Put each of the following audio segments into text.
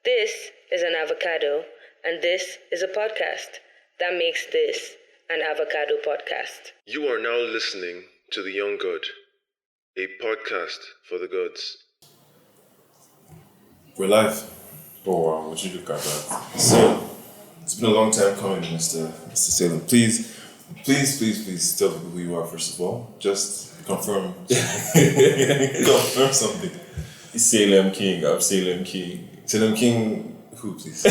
This is an avocado, and this is a podcast. That makes this an avocado podcast. You are now listening to The Young Good, a podcast for the goods. We're live. Oh wow, would you look at that? So, it's been a long time coming, Mr. Salem. Please tell people who you are, first of all. Just confirm. Confirm something. Salem King, I'm Salem King. Salem King, who, please?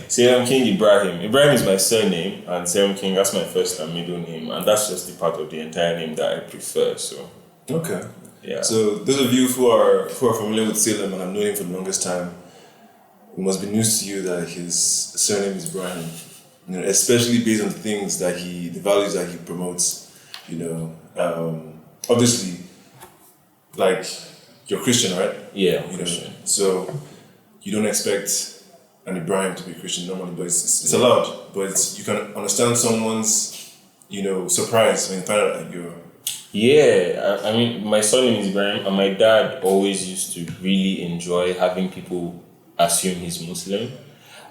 Salem King Ibrahim. Ibrahim is my surname, and Salem King, that's my first and middle name, and that's just the part of the entire name that I prefer, so. Okay. Yeah. So, those of you who are familiar with Salem and have known him for the longest time, it must be news to you that his surname is Ibrahim. You know, especially based on the values that he promotes. You know, obviously, like, you're Christian, right? Yeah, I'm Christian. So you don't expect an Ibrahim to be Christian normally, but it's allowed. But you can understand someone's, surprise when you find out that you're. Yeah, I mean, my surname is Ibrahim, and my dad always used to really enjoy having people assume he's Muslim,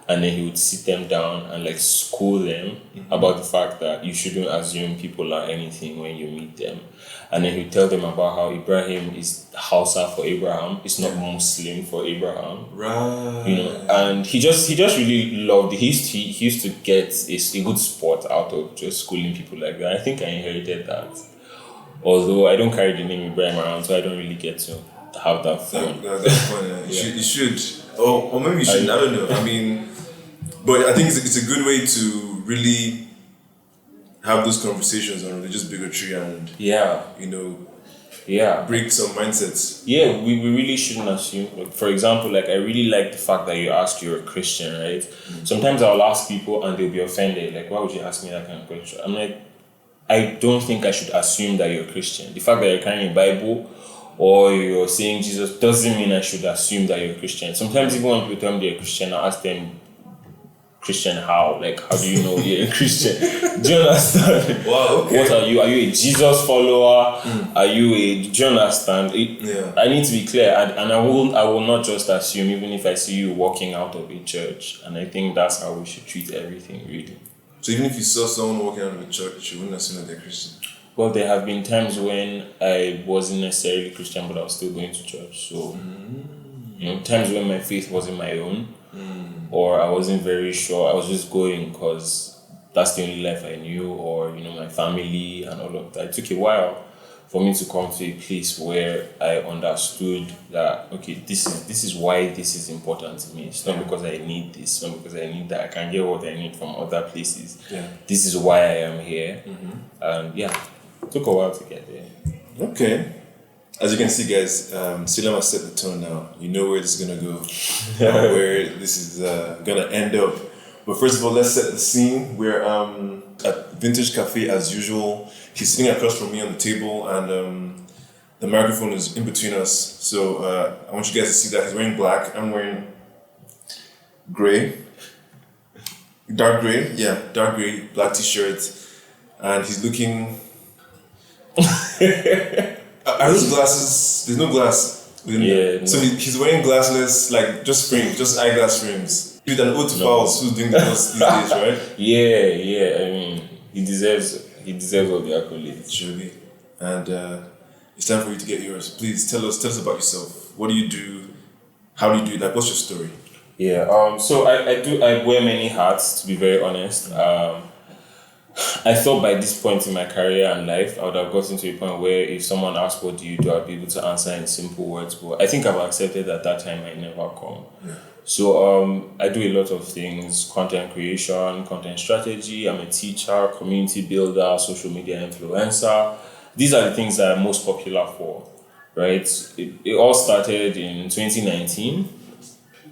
and then he would sit them down and school them about the fact that you shouldn't assume people are anything when you meet them. And then he would tell them about how Ibrahim is Hausa for Abraham, it's not Muslim for Abraham. Right. And he just really loved it. He used to get a good sport out of just schooling people like that. I think I inherited that. Although I don't carry the name Ibrahim around, so I don't really get to have that fun. That's fun. Yeah. You should. Or maybe you shouldn't. I don't know. I mean, but I think it's a good way to really have those conversations on religious bigotry and break some mindsets. Yeah, we really shouldn't assume. For example, I really like the fact that you asked you're a Christian, right? Mm-hmm. Sometimes I'll ask people and they'll be offended. Why would you ask me that kind of question? I'm like, I don't think I should assume that you're a Christian. The fact that you're carrying a Bible or you're saying Jesus doesn't mean I should assume that you're a Christian. Sometimes even when people tell me they're a Christian, I ask them, Christian how? How do you know you're a Christian? Do you understand? Wow, okay. What are you? Are you a Jesus follower? Do you understand? I need to be clear, and I will not just assume, even if I see you walking out of a church. And I think that's how we should treat everything, really. So even if you saw someone walking out of a church, you wouldn't assume that they're Christian? Well, there have been times when I wasn't necessarily Christian, but I was still going to church. So, times when my faith wasn't my own, or I wasn't very sure. I was just going because that's the only life I knew, or my family and all of that. It took a while for me to come to a place where I understood that this is why this is important to me. It's not because I need this, not because I need that. I can get what I need from other places. Yeah. This is why I am here, and it took a while to get there. Okay. As you can see, guys, Salem has set the tone now. You know where this is going to go, where this is going to end up. But first of all, let's set the scene. We're at Vintage Cafe as usual. He's sitting across from me on the table, and the microphone is in between us. So I want you guys to see that he's wearing black. I'm wearing gray. Dark gray. Yeah, dark gray, black t-shirt. And he's looking... Are those glasses? There's no glass. Yeah. So he's wearing glassless, just frames, just eyeglass frames. With an ode to Fowles, who's doing those these days, right? Yeah. I mean, he deserves all the accolades. Surely. And it's time for you to get yours. Please tell us about yourself. What do you do? How do you do it? What's your story? Yeah. So I wear many hats, to be very honest. I thought by this point in my career and life, I would have gotten to a point where if someone asked, what do you do, I'd be able to answer in simple words. But I think I've accepted at that time I never come. Yeah. So I do a lot of things: content creation, content strategy. I'm a teacher, community builder, social media influencer. These are the things that I'm most popular for, right? It all started in 2019.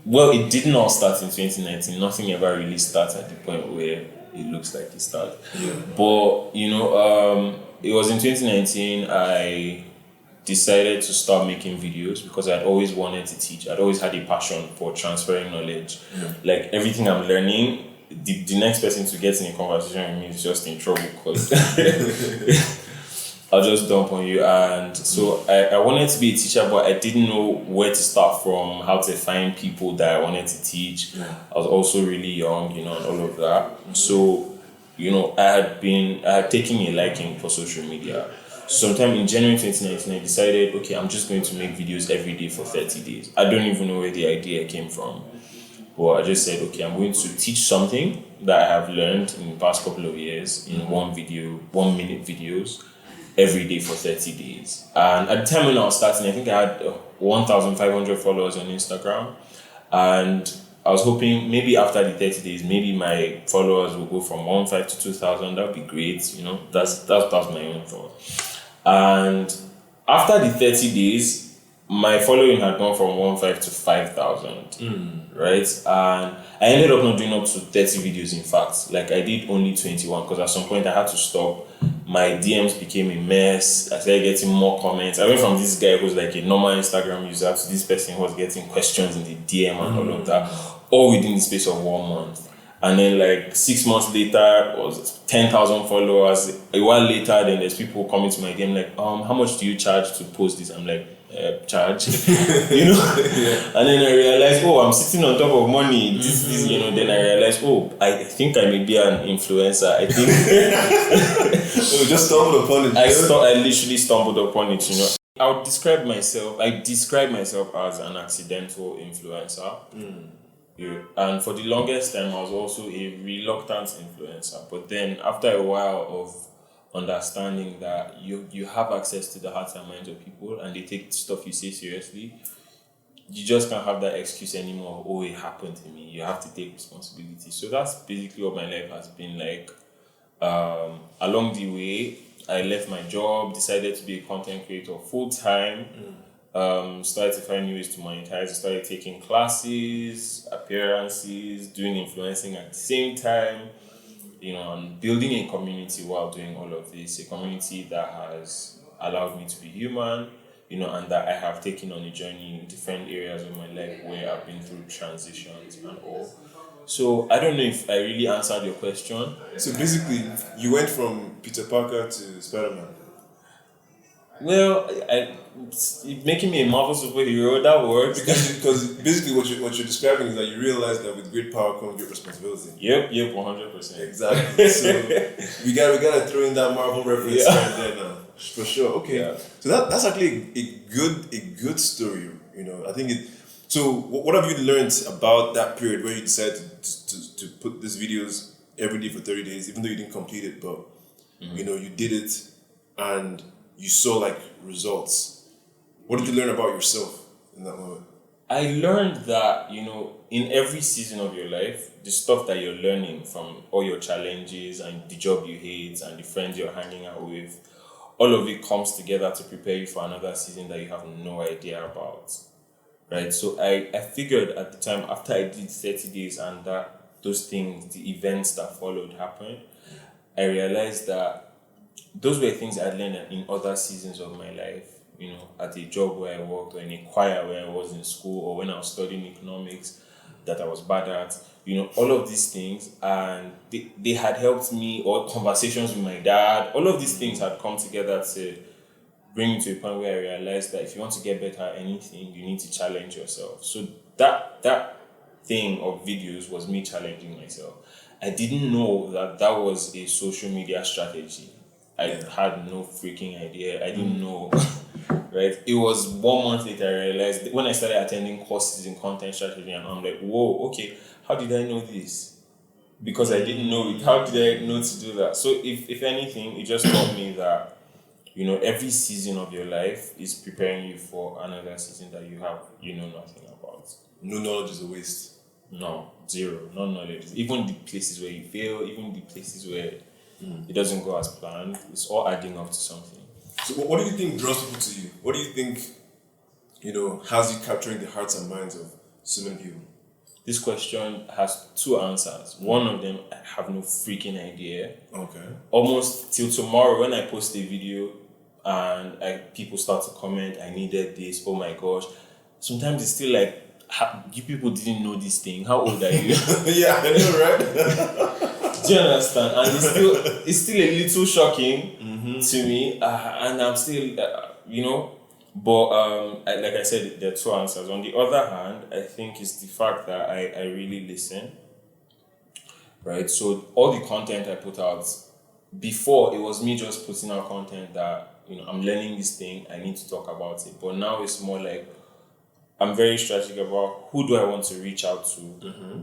Well, it didn't all start in 2019. Nothing ever really starts at the point where it looks like it started. Yeah. But, it was in 2019 I decided to start making videos because I'd always wanted to teach. I'd always had a passion for transferring knowledge. Yeah. Everything I'm learning, the next person to get in a conversation with me is just in trouble because I'll just dump on you. And so I wanted to be a teacher, but I didn't know where to start from, how to find people that I wanted to teach. I was also really young, and all of that. So, I had taken a liking for social media. Sometime in January 2019, I decided, okay, I'm just going to make videos every day for 30 days. I don't even know where the idea came from. But I just said, okay, I'm going to teach something that I have learned in the past couple of years in 1-minute videos every day for 30 days. And at the time when I was starting, I think I had 1,500 followers on Instagram. And I was hoping maybe after the 30 days, maybe my followers will go from 1,500 to 2,000. That would be great. That's my own thought. And after the 30 days, my following had gone from 1,500 to 5,000, right? And I ended up not doing up to 30 videos, in fact. Like, I did only 21 because at some point I had to stop. My DMs became a mess. I started getting more comments. I went from this guy who was like a normal Instagram user to this person who was getting questions in the DM and all of that, all within the space of 1 month. And then, like, 6 months later, it was 10,000 followers. A while later, then there's people coming to my DM like, how much do you charge to post this? I'm like, charge, And then I realized, I'm sitting on top of money. This, Then I realized, I think I may be an influencer. I think you just stumbled upon it. I literally stumbled upon it. I describe myself as an accidental influencer. And for the longest time, I was also a reluctant influencer. But then, after a while of understanding that you have access to the hearts and minds of people and they take stuff you say seriously, you just can't have that excuse anymore. It happened to me. You have to take responsibility. So that's basically what my life has been like. Along the way, I left my job, decided to be a content creator full time. Started to find new ways to monetize. Started taking classes, appearances, doing influencing at the same time. And building a community while doing all of this, a community that has allowed me to be human, and that I have taken on a journey in different areas of my life where I've been through transitions and all. So I don't know if I really answered your question. So basically, you went from Peter Parker to Spider-Man. Well, it's making me a Marvel superhero, that works. Because basically what you're describing is that you realize that with great power comes great responsibility. Yep, 100%. Exactly. So we gotta throw in that Marvel reference right there now. For sure. Okay. Yeah. So that's actually a good story, I think it. So what have you learned about that period where you decided to put these videos every day for 30 days, even though you didn't complete it, but you did it and you saw like results. What did you learn about yourself in that moment? I learned that, in every season of your life, the stuff that you're learning from all your challenges and the job you hate and the friends you're hanging out with, all of it comes together to prepare you for another season that you have no idea about. Right? So I figured at the time, after I did 30 days and those things, the events that followed happened, I realized that those were things I'd learned in other seasons of my life, at a job where I worked, or in a choir where I was in school, or when I was studying economics that I was bad at, all of these things. And they had helped me, or conversations with my dad, all of these things had come together to bring me to a point where I realized that if you want to get better at anything, you need to challenge yourself. So that thing of videos was me challenging myself. I didn't know that was a social media strategy. I had no freaking idea. I didn't know, right? It was 1 month later I realized, when I started attending courses in content strategy, and I'm like, whoa, okay, how did I know this? Because I didn't know it. How did I know to do that? So if anything, it just taught me that, every season of your life is preparing you for another season that you know nothing about. No knowledge is a waste. No, zero, no knowledge. Even the places where you fail, even the places where it doesn't go as planned, it's all adding up to something. So what do you think draws people to you? What do you think, has you capturing the hearts and minds of so many people? This question has two answers. One of them, I have no freaking idea. Okay. Almost till tomorrow when I post a video and people start to comment, I needed this, oh my gosh. Sometimes it's still like, you people didn't know this thing. How old are you? Yeah, I know, right? Do you understand? And it's still a little shocking to me, and I'm still, But like I said, there are two answers. On the other hand, I think it's the fact that I really listen. Right, so all the content I put out before, it was me just putting out content that I'm learning this thing, I need to talk about it. But now it's more like I'm very strategic about who do I want to reach out to,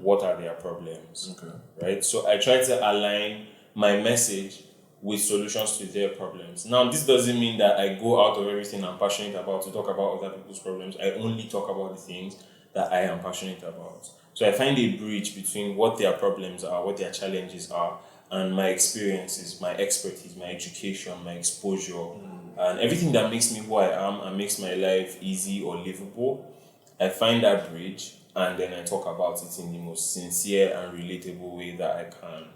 what are their problems, right? So I try to align my message with solutions to their problems. Now, this doesn't mean that I go out of everything I'm passionate about to talk about other people's problems. I only talk about the things that I am passionate about. So I find a bridge between what their problems are, what their challenges are, and my experiences, my expertise, my education, my exposure, and everything that makes me who I am and makes my life easy or livable. I find that bridge, and then I talk about it in the most sincere and relatable way that I can.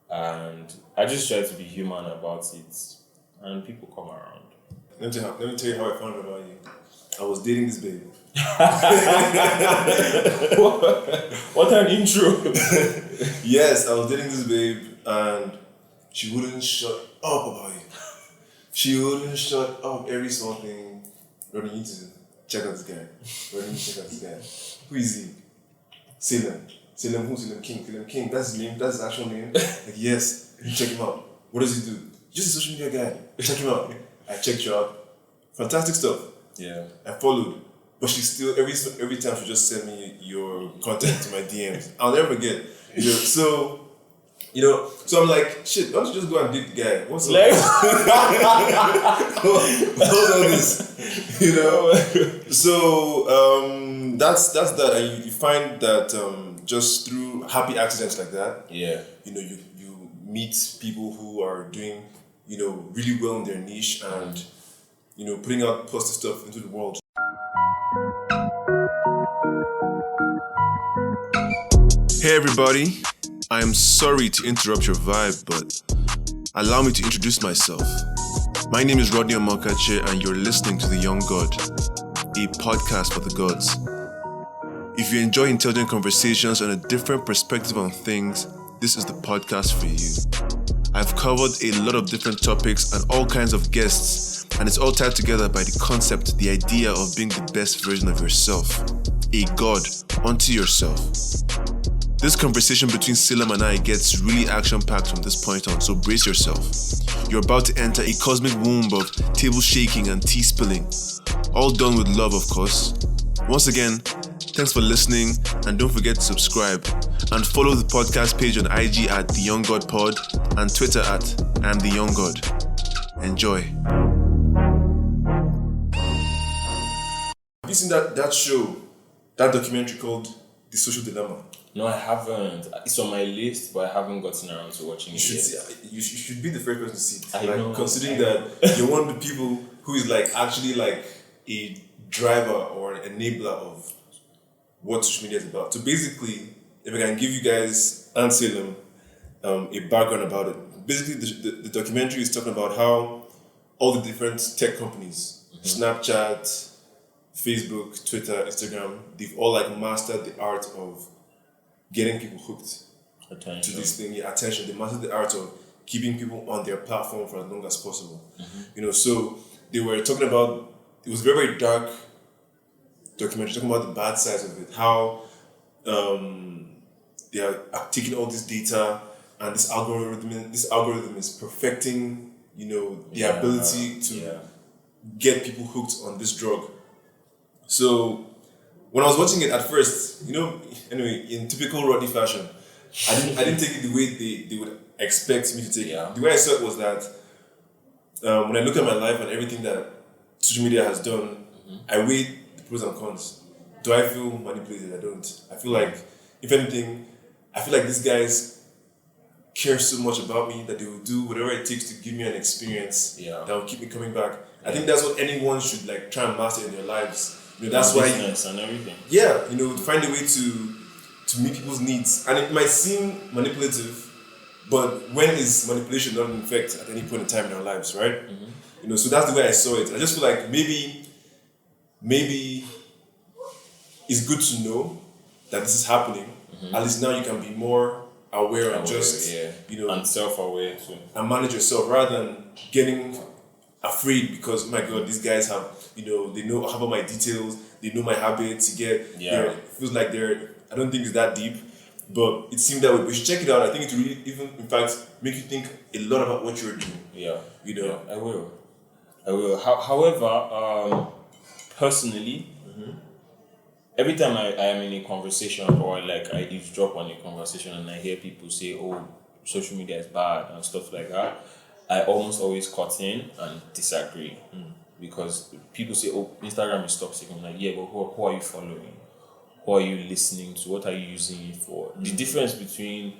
And I just try to be human about it, and people come around. Let me tell you how I found out about you. I was dating this babe. What an intro. Yes, I was dating this babe, and she wouldn't shut up about it. She wouldn't shut up every small thing. Rodney, you need to check out this guy. Rodney, you need to check out this guy. Who is he? Salem. Salem who? Salem King. Salem King. That's his name. That's his actual name. Like, yes, you check him out. What does he do? Just a social media guy. Check him out. I checked you out. Fantastic stuff. Yeah. I followed. But she still, every time she just send me your content to my DMs. I'll never forget. So I'm like, shit, why don't you just go and date the guy? What's Like, what's all this? So that's that. And you find that just through happy accidents like that, yeah. You meet people who are doing, really well in their niche and, putting out positive stuff into the world. Hey everybody, I am sorry to interrupt your vibe, but allow me to introduce myself. My name is Rodney Amokache and you're listening to The Young God, a podcast for the gods. If you enjoy intelligent conversations and a different perspective on things, this is the podcast for you. I've covered a lot of different topics and all kinds of guests, and it's all tied together by the concept, the idea of being the best version of yourself, a god unto yourself. This conversation between Salem and I gets really action-packed from this point on, so brace yourself. You're about to enter a cosmic womb of table shaking and tea spilling, all done with love, of course. Once again, thanks for listening, and don't forget to subscribe and follow the podcast page on IG at The Young God Pod and Twitter at I'm The Young God. Enjoy. Have you seen that show, that documentary called The Social Dilemma? No, I haven't. It's on my list, but I haven't gotten around to watching it yet. You should be the first person to see it. I know. Considering that you're one of the people who is actually a driver or an enabler of what social media is about. So basically, if I can give you guys and Salem a background about it. Basically, the documentary is talking about how all the different tech companies, Snapchat, Facebook, Twitter, Instagram, they've all mastered the art of getting people hooked to this thing, attention. They mastered the art of keeping people on their platform for as long as possible. So they were talking about, it was very, very dark documentary, talking about the bad sides of it, how they are taking all this data and this algorithm is perfecting, the ability to get people hooked on this drug. So when I was watching it at first, anyway, in typical Rodney fashion, I didn't take it the way they would expect me to take it. The way I saw it was that when I look at my life and everything that social media has done, I weigh the pros and cons. Do I feel manipulated? I don't. I feel like, if anything, these guys care so much about me that they will do whatever it takes to give me an experience that will keep me coming back. I think that's what anyone should try and master in their lives. That's why business and everything. Find a way to meet people's needs. And it might seem manipulative, but when is manipulation not in effect at any point in time in our lives, right? So that's the way I saw it. I just feel like maybe it's good to know that this is happening. At least now you can be more aware and just and self-aware too. and manage yourself rather than getting afraid because oh my god, these guys have they know have all my details, they know my habits. It feels like they're I don't think it's that deep, but it seemed that we should check it out. I think it will really even in fact make you think a lot about what you're doing. I will. However, personally, every time I am in a conversation or like I eavesdrop on a conversation and I hear people say, "Oh, social media is bad" and stuff like that, I almost always cut in and disagree because people say, "Oh, Instagram is toxic." I'm like, "Yeah, but who are you following? Who are you listening to? What are you using it for?" The difference between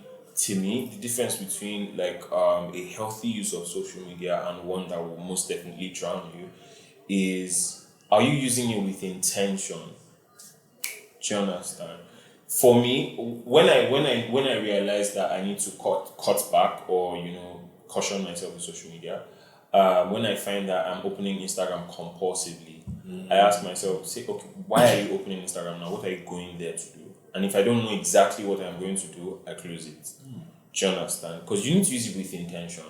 like a healthy use of social media and one that will most definitely drown you is, are you using it with intention? Do you understand? For me, when I realize that I need to cut back or caution myself with social media, when I find that I'm opening Instagram compulsively, I ask myself, say, okay, why are you opening Instagram now? What are you going there to do? And if I don't know exactly what I'm going to do, I close it. Do you understand? Because you need to use it with intention.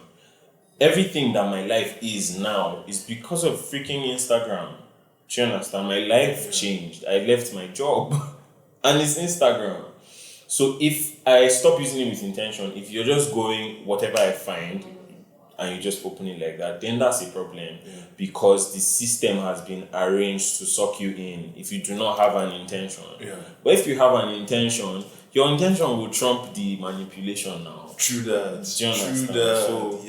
Everything that my life is now is because of freaking Instagram. Do you understand? My life changed. I left my job and it's Instagram. So if I stop using it with intention, if you're just going whatever I find and you just open it like that, then that's a problem because the system has been arranged to suck you in if you do not have an intention. But if you have an intention, your intention will trump the manipulation now. True that. Do you understand? True that. So,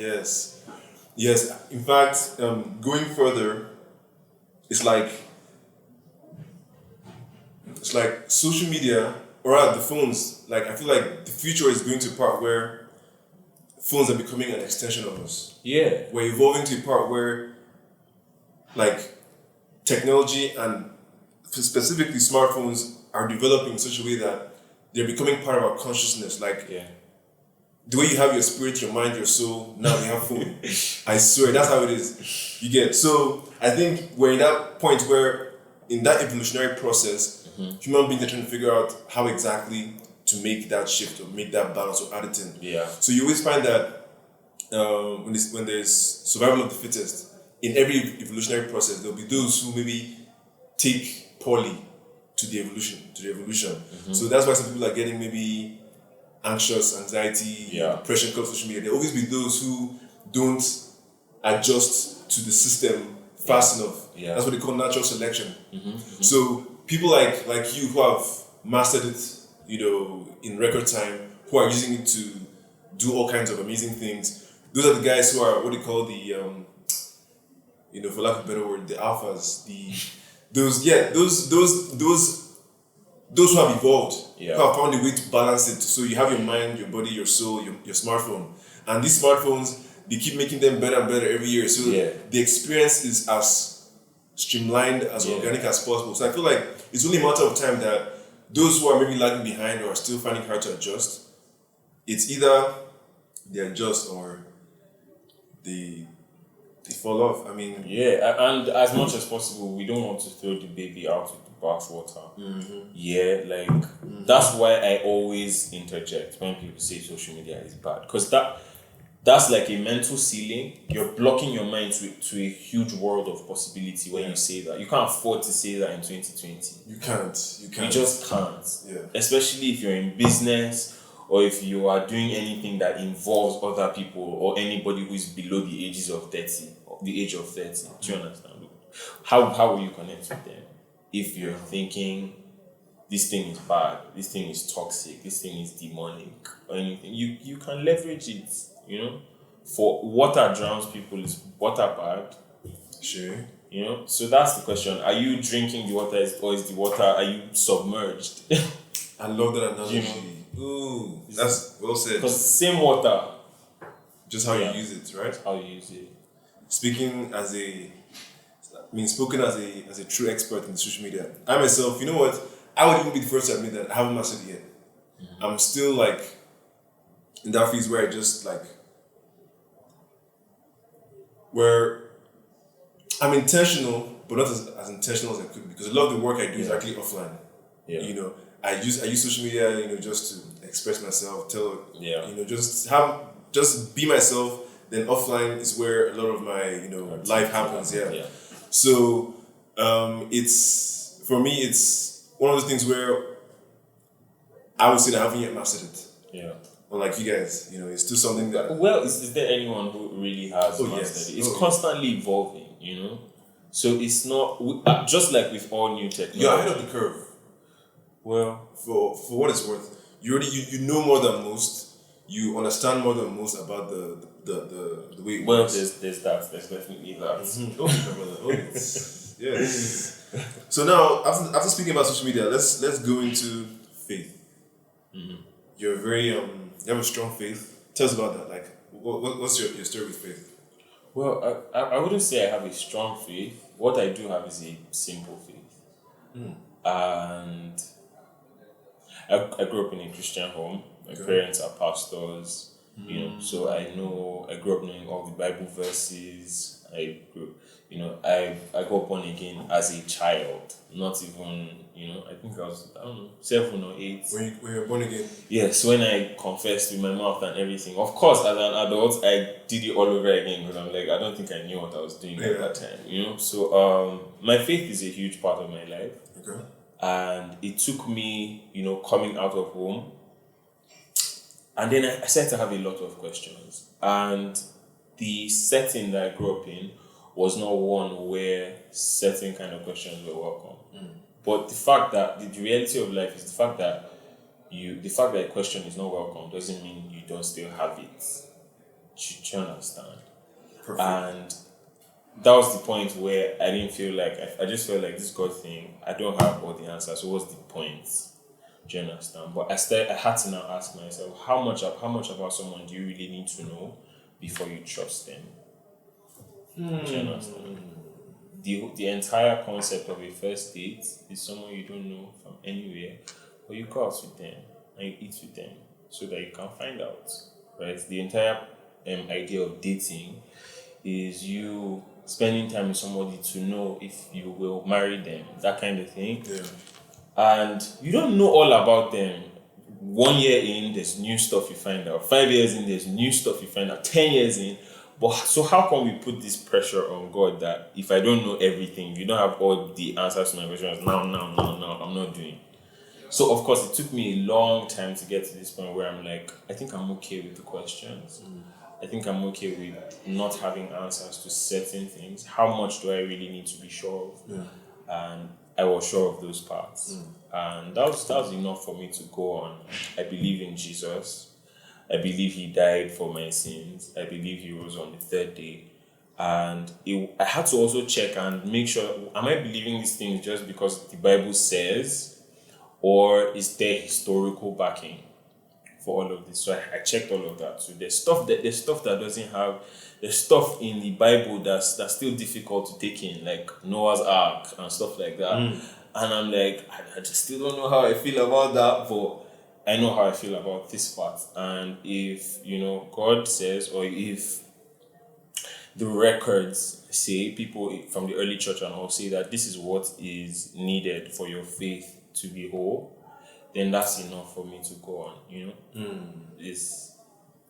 yes. In fact, going further, it's like social media or rather the phones. Like I feel like the future is going to a part where phones are becoming an extension of us. Yeah. We're evolving to a part where like technology and specifically smartphones are developing in such a way that they're becoming part of our consciousness. Like the way you have your spirit, your mind, your soul, now we have phone. I swear, that's how it is. You get. So I think we're in that point where in that evolutionary process, human beings are trying to figure out how exactly to make that shift or make that balance or add it in. So you always find that when there's survival of the fittest, in every evolutionary process, there'll be those who maybe take poorly to the evolution. So that's why some people are getting maybe anxious, anxiety, depression because of social media. There'll always be those who don't adjust to the system fast enough. That's what they call natural selection. So people like you who have mastered it, in record time, who are using it to do all kinds of amazing things. Those are the guys who are what they call the, for lack of a better word, the alphas. Those who have evolved, who have found a way to balance it. So you have your mind, your body, your soul, your smartphone. And these smartphones, they keep making them better and better every year. So the experience is as streamlined, as organic as possible. So I feel like it's only a matter of time that those who are maybe lagging behind or are still finding it hard to adjust, it's either they adjust or they fall off. I mean... and as much as possible, we don't want to throw the baby out with the bathwater. That's why I always interject when people say social media is bad. Because that's like a mental ceiling. You're blocking your mind to a huge world of possibility when you say that. You can't afford to say that in 2020. You can't. You just can't. Especially if you're in business or if you are doing anything that involves other people or anybody who is below the age of 30. Do you understand? How will you connect with them if you're thinking this thing is bad, this thing is toxic, this thing is demonic or anything? You can leverage it. For water drowns people, is water bad? Sure. So that's the question. Are you drinking the water or is the water, are you submerged? I love that analogy. Ooh, that's well said. Because same water. Just how you use it, right? How you use it. Spoken as a true expert in social media. I myself, you know what? I would even be the first to admit that I haven't mastered it yet. I'm still like in that phase where I just like where I'm intentional, but not as intentional as I could, because a lot of the work I do is actually offline. I use social media, just to express myself, Yeah. just be myself. Then offline is where a lot of my, life happens. Yeah. So, for me, it's one of those things where I would say that I haven't yet mastered it. Yeah. Unlike you guys, it's still something that. Well, is there anyone who really has mastered yes. it? It's constantly evolving, So it's not just like with all new technology. You're ahead of the curve. Well, for what it's worth, you already you know more than most. You understand more than most about the way it works. There's definitely that. Mm-hmm. Okay, my brother. Oh, yes. So now, after speaking about social media, let's go into faith. Mm-hmm. You're very you have a strong faith. Tell us about that. Like, what's your story with faith? Well, I wouldn't say I have a strong faith. What I do have is a simple faith. And I grew up in a Christian home. My parents are pastors, so I grew up knowing all the Bible verses. I grew up born again as a child, not even, I think I was, 7 or 8. When you were born again? Yes, when I confessed with my mouth and everything. Of course, as an adult, I did it all over again because I'm like, I don't think I knew what I was doing at that time, So my faith is a huge part of my life. Okay. And it took me, coming out of home. And then I started to have a lot of questions. And the setting that I grew up in was not one where certain kind of questions were welcome. But the fact that the reality of life is the fact that a question is not welcome doesn't mean you don't still have it. Do you understand? Perfect. And that was the point where I didn't feel like I just felt like this God thing, I don't have all the answers. So what's the point? Do you understand? But I had to now ask myself, how much about someone do you really need to know before you trust them? Do you understand? The entire concept of a first date is someone you don't know from anywhere, but you go out with them and you eat with them so that you can find out, right? The entire idea of dating is you spending time with somebody to know if you will marry them, that kind of thing. Yeah. And you don't know all about them. 1 year in, there's new stuff you find out. 5 years in, there's new stuff you find out. 10 years in. But so how can we put this pressure on God that if I don't know everything, you don't have all the answers to my questions, now, I'm not doing. So of course, it took me a long time to get to this point where I'm like, I think I'm okay with the questions. I think I'm okay with not having answers to certain things. How much do I really need to be sure of? Yeah. And I was sure of those parts. And that was enough for me to go on. I believe in Jesus. I believe he died for my sins. I believe he rose on the third day. And I had to also check and make sure, am I believing these things just because the Bible says, or is there historical backing for all of this? So I checked all of that. So there's stuff that doesn't have, there's stuff in the Bible that's still difficult to take in, like Noah's Ark and stuff like that. And I'm like, I just still don't know how I feel about that, but I know how I feel about this part. And if, God says, or if the records say, people from the early church and all say that this is what is needed for your faith to be whole, then that's enough for me to go on,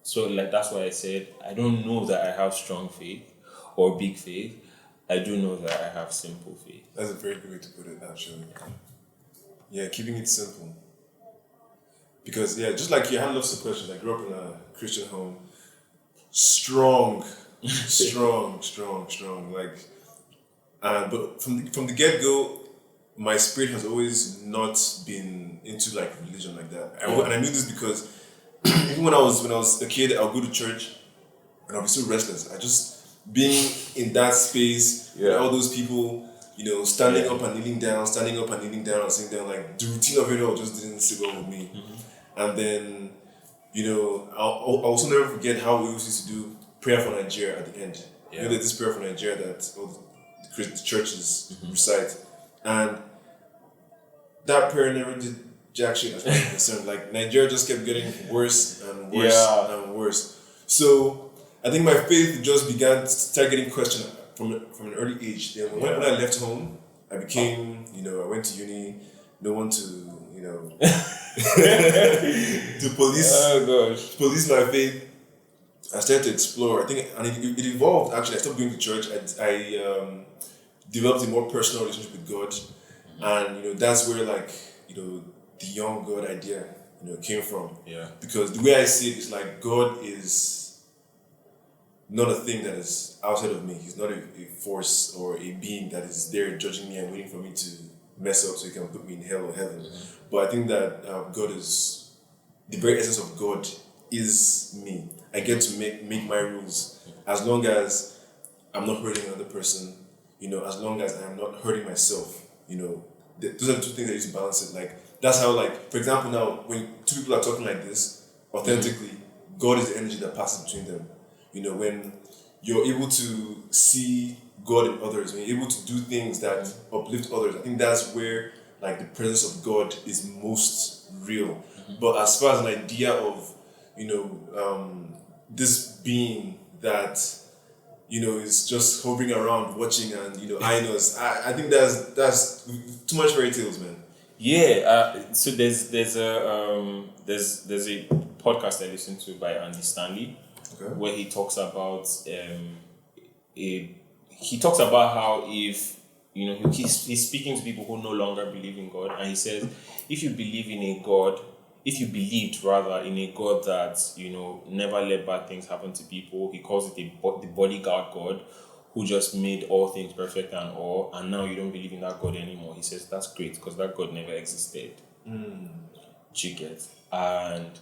So that's why I said, I don't know that I have strong faith or big faith. I do know that I have simple faith. That's a very good way to put it, actually. Yeah, keeping it simple. Because, just like you had lots of questions. I grew up in a Christian home. Strong. Like, but from the get-go, my spirit has always not been into like religion like that. And I knew this because even when I was a kid, I'll go to church and I'll be so restless. I just being in that space with all those people, standing up and kneeling down, and sitting down, like the routine of it all just didn't sit well with me. And then, I'll also never forget how we used to do prayer for Nigeria at the end. There's this prayer for Nigeria that all the churches recite. And that prayer never did jack shit as far as I'm concerned. Like, Nigeria just kept getting worse and worse and worse. So, I think my faith just started getting questioned from an early age. Then when I left home, I became, I went to uni, no one to, to police Oh gosh. police my faith. I started to explore. I think, and it evolved actually. I stopped going to church. I developed a more personal relationship with God, and that's where the young God idea came from. Yeah. Because the way I see it is like God is not a thing that is outside of me. He's not a force or a being that is there judging me and waiting for me to mess up so he can put me in hell or heaven. But I think that God is the very essence of God is me. I get to make my rules as long as I'm not hurting another person. As long as I'm not hurting myself. Those are the two things I use to balance it. Like that's how, for example, now when two people are talking like this authentically, God is the energy that passes between them. When you're able to see God in others, when you're able to do things that uplift others, I think that's where the presence of God is most real. But as far as an idea of this being that is just hovering around watching and eyeing us, I think that's too much fairy tales, man. Yeah. So there's a podcast I listen to by Andy Stanley, where he talks about how if he's speaking to people who no longer believe in God, and he says if you believed rather in a God that never let bad things happen to people, he calls it the bodyguard God who just made all things perfect and all, and now you don't believe in that God anymore. He says that's great because that God never existed. Do you get? And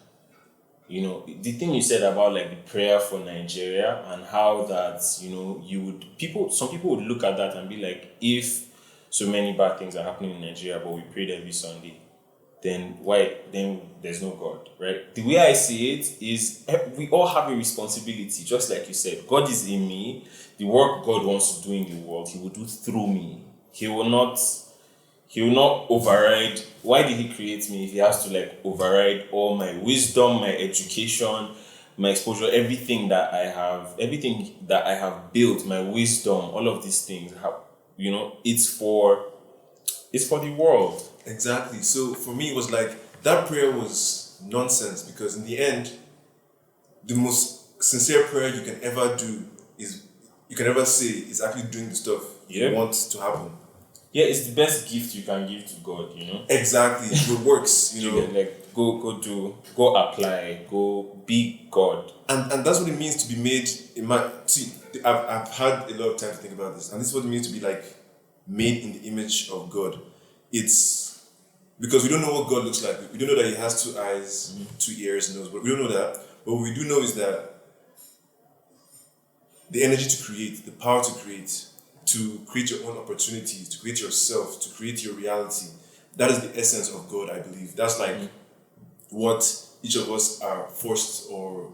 the thing you said about the prayer for Nigeria and how that some people would look at that and be like, if so many bad things are happening in Nigeria but we prayed every Sunday, then there's no God, right? The way I see it is we all have a responsibility, just like you said. God is in me. The work God wants to do in the world, he will do through me. He will not override. Why did he create me if he has to override all my wisdom, my education, my exposure, everything that I have built, my wisdom, all of these things it's for the world. Exactly. So for me, it was that prayer was nonsense because in the end, the most sincere prayer you can ever say is actually doing the stuff you want to happen. Yeah, it's the best gift you can give to God, Exactly. It works, go apply, go be God. And that's what it means to be made I've had a lot of time to think about this, and this is what it means to be made in the image of God. It's because we don't know what God looks like. We don't know that he has 2 eyes, 2 ears, nose, but we don't know that. But what we do know is that the energy to create, the power to create your own opportunities, to create yourself, to create your reality. That is the essence of God, I believe. That's what each of us are forced or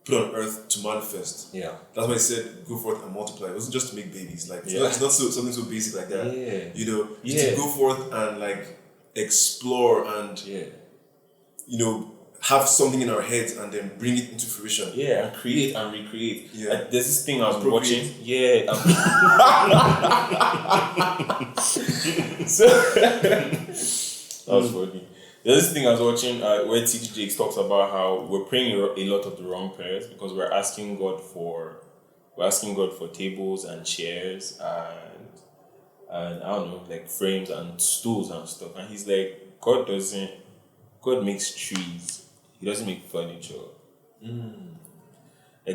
put on earth to manifest. Yeah. That's why he said, go forth and multiply. It wasn't just to make babies. It's not something so basic like that. Yeah. Just to go forth and explore and have something in our heads and then bring it into fruition. Yeah, and create and recreate. Yeah. There's this thing I was watching. Yeah. So that was funny. There's this thing I was watching where TD Jakes talks about how we're praying a lot of the wrong prayers because we're asking God for tables and chairs and I don't know, frames and stools and stuff. And he's like, God makes trees. He doesn't make furniture.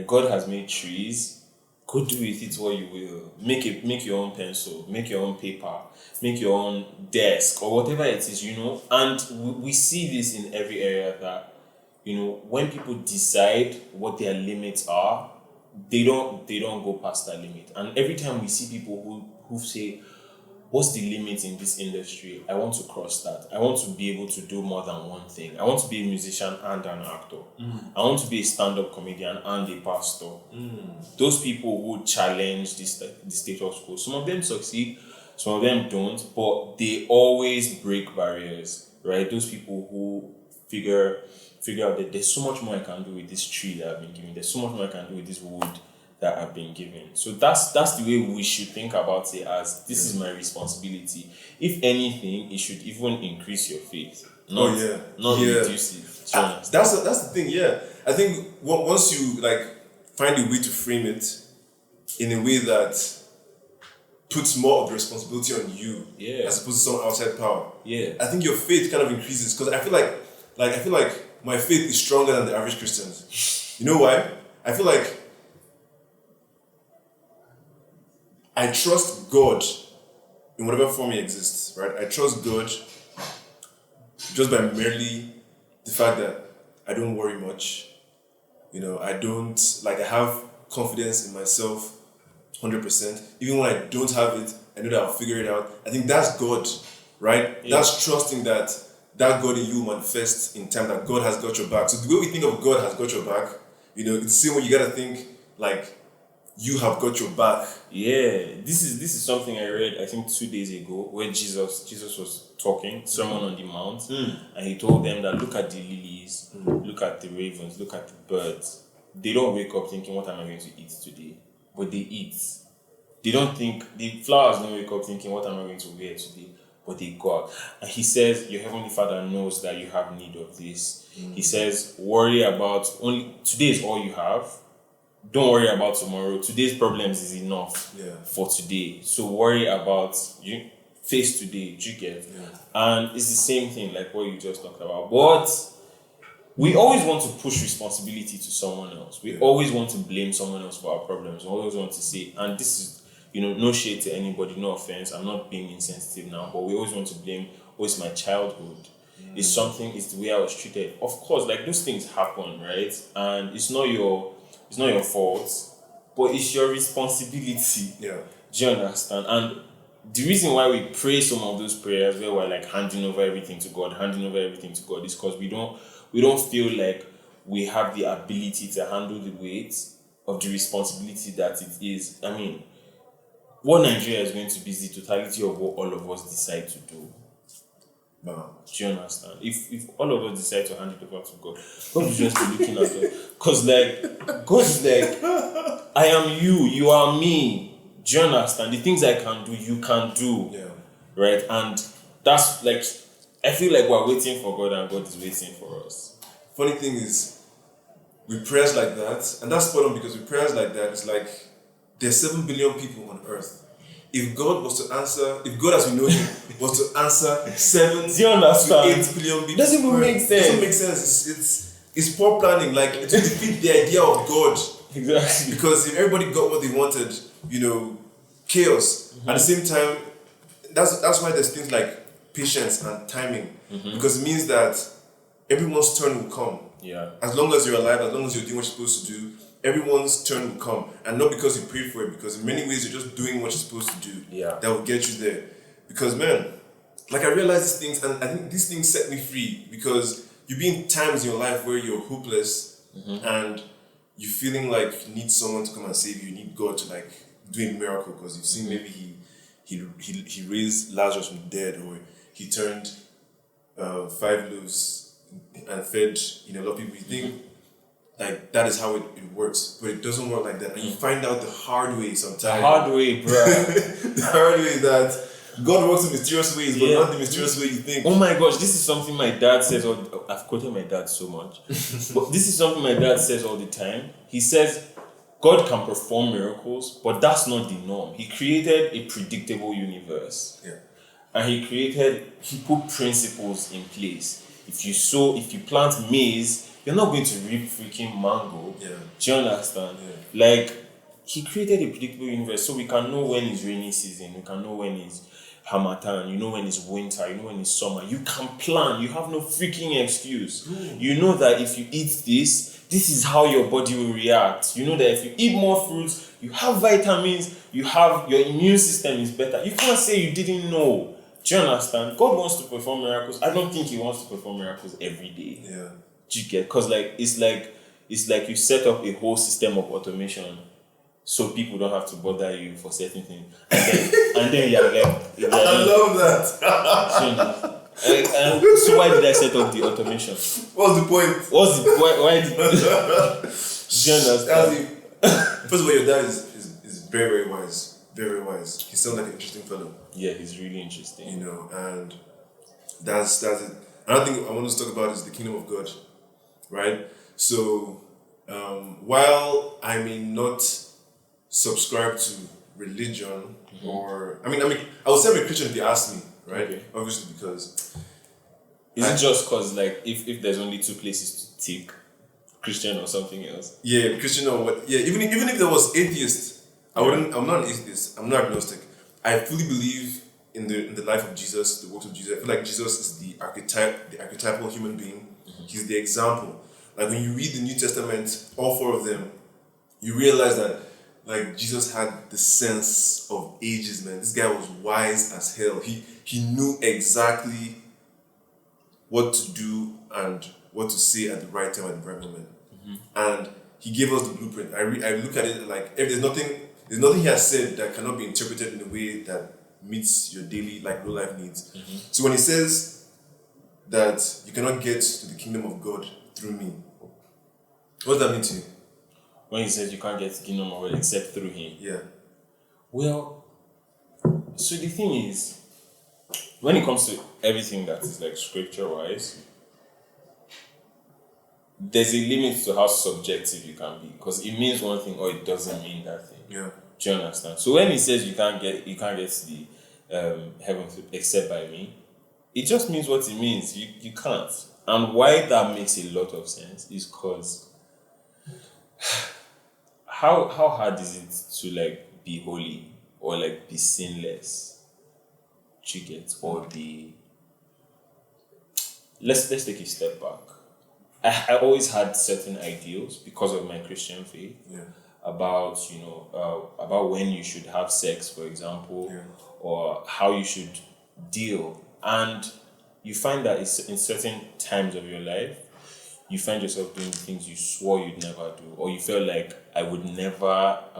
God has made trees. Go do with it what you will. Make your own pencil, make your own paper, make your own desk or whatever it is, And we see this in every area that, when people decide what their limits are, they don't go past that limit. And every time we see people who say, what's the limit in this industry? I want to cross that. I want to be able to do more than one thing. I want to be a musician and an actor. I want to be a stand-up comedian and a pastor. Those people who challenge the status quo, some of them succeed, some of them don't, but they always break barriers, right? Those people who figure out that there's so much more I can do with this tree that I've been given. There's so much more I can do with this wood that I've been given. So that's the way we should think about it, as this is my responsibility. If anything, it should even increase your faith. not Yeah. reducive. Do you understand? That's the thing. Yeah, I think once you like find a way to frame it in a way that puts more of the responsibility on you, as opposed to some outside power. Yeah. I think your faith kind of increases because I feel like my faith is stronger than the average Christian's. You know why? I feel like I trust God in whatever form He exists, right? I trust God just by merely the fact that I don't worry much. You know, I have confidence in myself 100%. Even when I don't have it, I know that I'll figure it out. I think that's God, right? Yeah. That's trusting that God in you manifests in time, that God has got your back. So the way we think of God has got your back, you know, it's the same way you gotta think like you have got your back. Yeah, this is something I read I think 2 days ago where Jesus was talking, Sermon on the Mount, and he told them that look at the lilies, look at the ravens, look at the birds. They don't wake up thinking, what am I going to eat today? But they eat. They don't think, the flowers don't wake up thinking, what am I going to wear today? But they go out. And he says, your Heavenly Father knows that you have need of this. He says, worry about, only today is all you have. Don't worry about tomorrow. Today's problems is enough for today. So worry about, you face today, you get. And it's the same thing like what you just talked about. But we always want to push responsibility to someone else. We always want to blame someone else for our problems. We always want to say, and this is, no shade to anybody, no offense. I'm not being insensitive now, but we always want to blame, it's my childhood. It's the way I was treated. Of course, like those things happen, right? And it's not your fault, but it's your responsibility. Yeah. Do you understand? And the reason why we pray some of those prayers where we're like handing over everything to God is because we don't feel like we have the ability to handle the weight of the responsibility that it is. I mean, what Nigeria is going to be is the totality of what all of us decide to do. Wow. Do you understand? If all of us decide to hand it over to God will just be looking at us. Because like God is like, I am you, you are me. Do you understand? The things I can do, you can do. Yeah. Right? And that's like, I feel like we're waiting for God and God is waiting for us. Funny thing is, with prayers like that, and that's spot on because with prayers like that, it's like there's 7 billion people on earth. If God as we know Him was to answer 7 Do you understand? to 8 billion people, Doesn't even make sense. Doesn't make sense. It's poor planning. Like it will defeat the idea of God. Exactly. Because if everybody got what they wanted, chaos. At the same time, that's why there's things like patience and timing. Because it means that everyone's turn will come. Yeah. As long as you're alive, as long as you're doing what you're supposed to do, everyone's turn will come. And not because you prayed for it, because in many ways you're just doing what you're supposed to do. Yeah. That will get you there. Because man, like I realized these things, and I think these things set me free, because you be in times in your life where you're hopeless and you're feeling like you need someone to come and save you. You need God to like do a miracle, because you've seen maybe he raised Lazarus from the dead, or he turned 5 loaves and fed a lot of people. You think like that is how it works, but it doesn't work like that. And you find out the hard way sometimes. The hard way, bro. The hard way that God works in mysterious ways, but not the mysterious way you think. Oh my gosh, this is something my dad says I've quoted my dad so much. But this is something my dad says all the time. He says, God can perform miracles, but that's not the norm. He created a predictable universe. Yeah. And he put principles in place. If you plant maize, you're not going to reap freaking mango. Yeah. Do you understand? Yeah. Like, he created a predictable universe, so we can know when it's rainy season, we can know when it's Harmattan, you know when it's winter, you know when it's summer. You can plan, you have no freaking excuse. You know that if you eat this is how your body will react. You know that if you eat more fruits, you have vitamins, your immune system is better. You can't say you didn't know. Do you understand? God wants to perform miracles. I don't think He wants to perform miracles every day. Yeah. Do you get? Because it's like you set up a whole system of automation so people don't have to bother you for certain things. And then you're like, I love that. so why did I set up the automation? What's the point? Why did do you understand? First of all, your dad is very, very wise. Very, very wise. He sounds like an interesting fellow. Yeah, he's really interesting. And that's it. another thing I want to talk about is the kingdom of God, right? So, while I may not subscribe to religion, or I would say I'm a Christian if you ask me, right? Okay. Obviously, because Is it just because, like, if there's only two places to tick, Christian or something else? yeah, Christian or what? Yeah, even if there was atheist, I wouldn't. I'm not an atheist. I'm not agnostic. I fully believe in the life of Jesus, the works of Jesus. I feel like Jesus is the archetypal human being. He's the example. Like when you read the New Testament, all four of them, you realize that like Jesus had the sense of ages, man. This guy was wise as hell. He knew exactly what to do and what to say at the right time, at the right moment. And he gave us the blueprint. I look at it like if there's nothing he has said that cannot be interpreted in a way that meets your daily, like, real life needs. So when he says that you cannot get to the kingdom of God through me, what does that mean to you? When he says you can't get the kingdom of God except through him. Yeah. Well, so the thing is, when it comes to everything that is like scripture-wise, there's a limit to how subjective you can be, because it means one thing or it doesn't mean that thing. Yeah. Do you understand? So when he says you can't get to the heaven except by me, it just means what it means. You can't. And why that makes a lot of sense is because how hard is it to like be holy or like be sinless? Do you get? Or be let's take a step back. I always had certain ideals because of my Christian faith. Yeah. About about when you should have sex, for example, Yeah. or how you should deal, and you find that it's in certain times of your life, you find yourself doing things you swore you'd never do, or you felt like I would never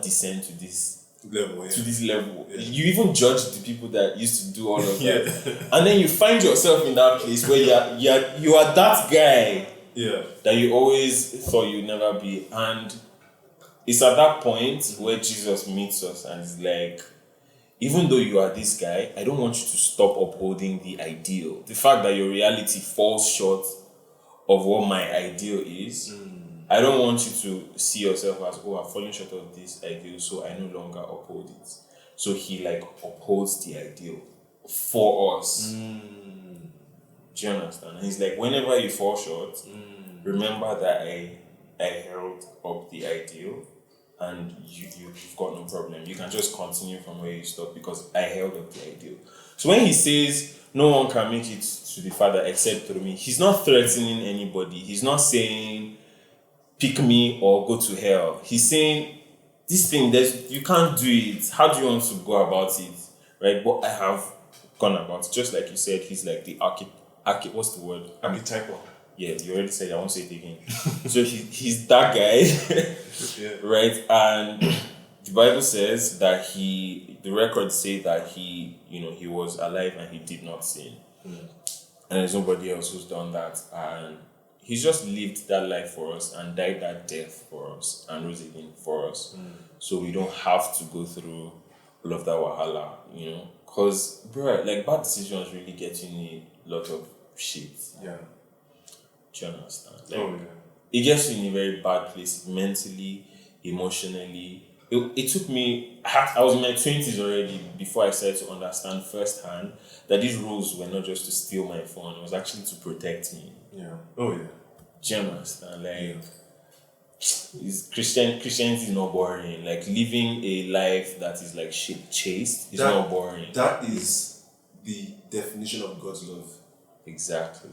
descend to this Level, yeah. to this level. Yeah. You even judge the people that used to do all of that, Yeah. and then you find yourself in that place where you are that guy Yeah. that you always thought you'd never be. And it's at that point where Jesus meets us and is like, even though you are this guy, I don't want you to stop upholding the ideal. The fact that your reality falls short of what my ideal is, I don't want you to see yourself as, oh, I've fallen short of this ideal, so I no longer uphold it. So he like upholds the ideal for us. Do you understand? And he's like, whenever you fall short, remember that I held up the ideal, and you've got no problem. You can just continue from where you stopped because I held up the ideal. So when he says no one can make it to the Father except through me, he's not threatening anybody. He's not saying pick me or go to hell. He's saying this thing, you can't do it. How do you want to go about it? Right? But I have gone about it. Just like you said, he's like the what's the word? Archetypal. Yeah, you already said it, I won't say it again. So he's that guy. Yeah. Right? And the Bible says that the records say that he was alive and he did not sin. And there's nobody else who's done that. And he's just lived that life for us and died that death for us and rose again for us. So we don't have to go through all of that wahala, Because, bro, like, bad decisions really get you in a lot of shit. Yeah. Do you understand? Like, Oh, yeah. it gets you in a very bad place mentally, emotionally. It took me, I was in my 20s already before I started to understand firsthand that these rules were not just to steal my phone, it was actually to protect me. Yeah. Oh, yeah. Do you understand? Like, Christianity is not boring. Like, living a life that is like chaste is not boring. That is the definition of God's love. Exactly.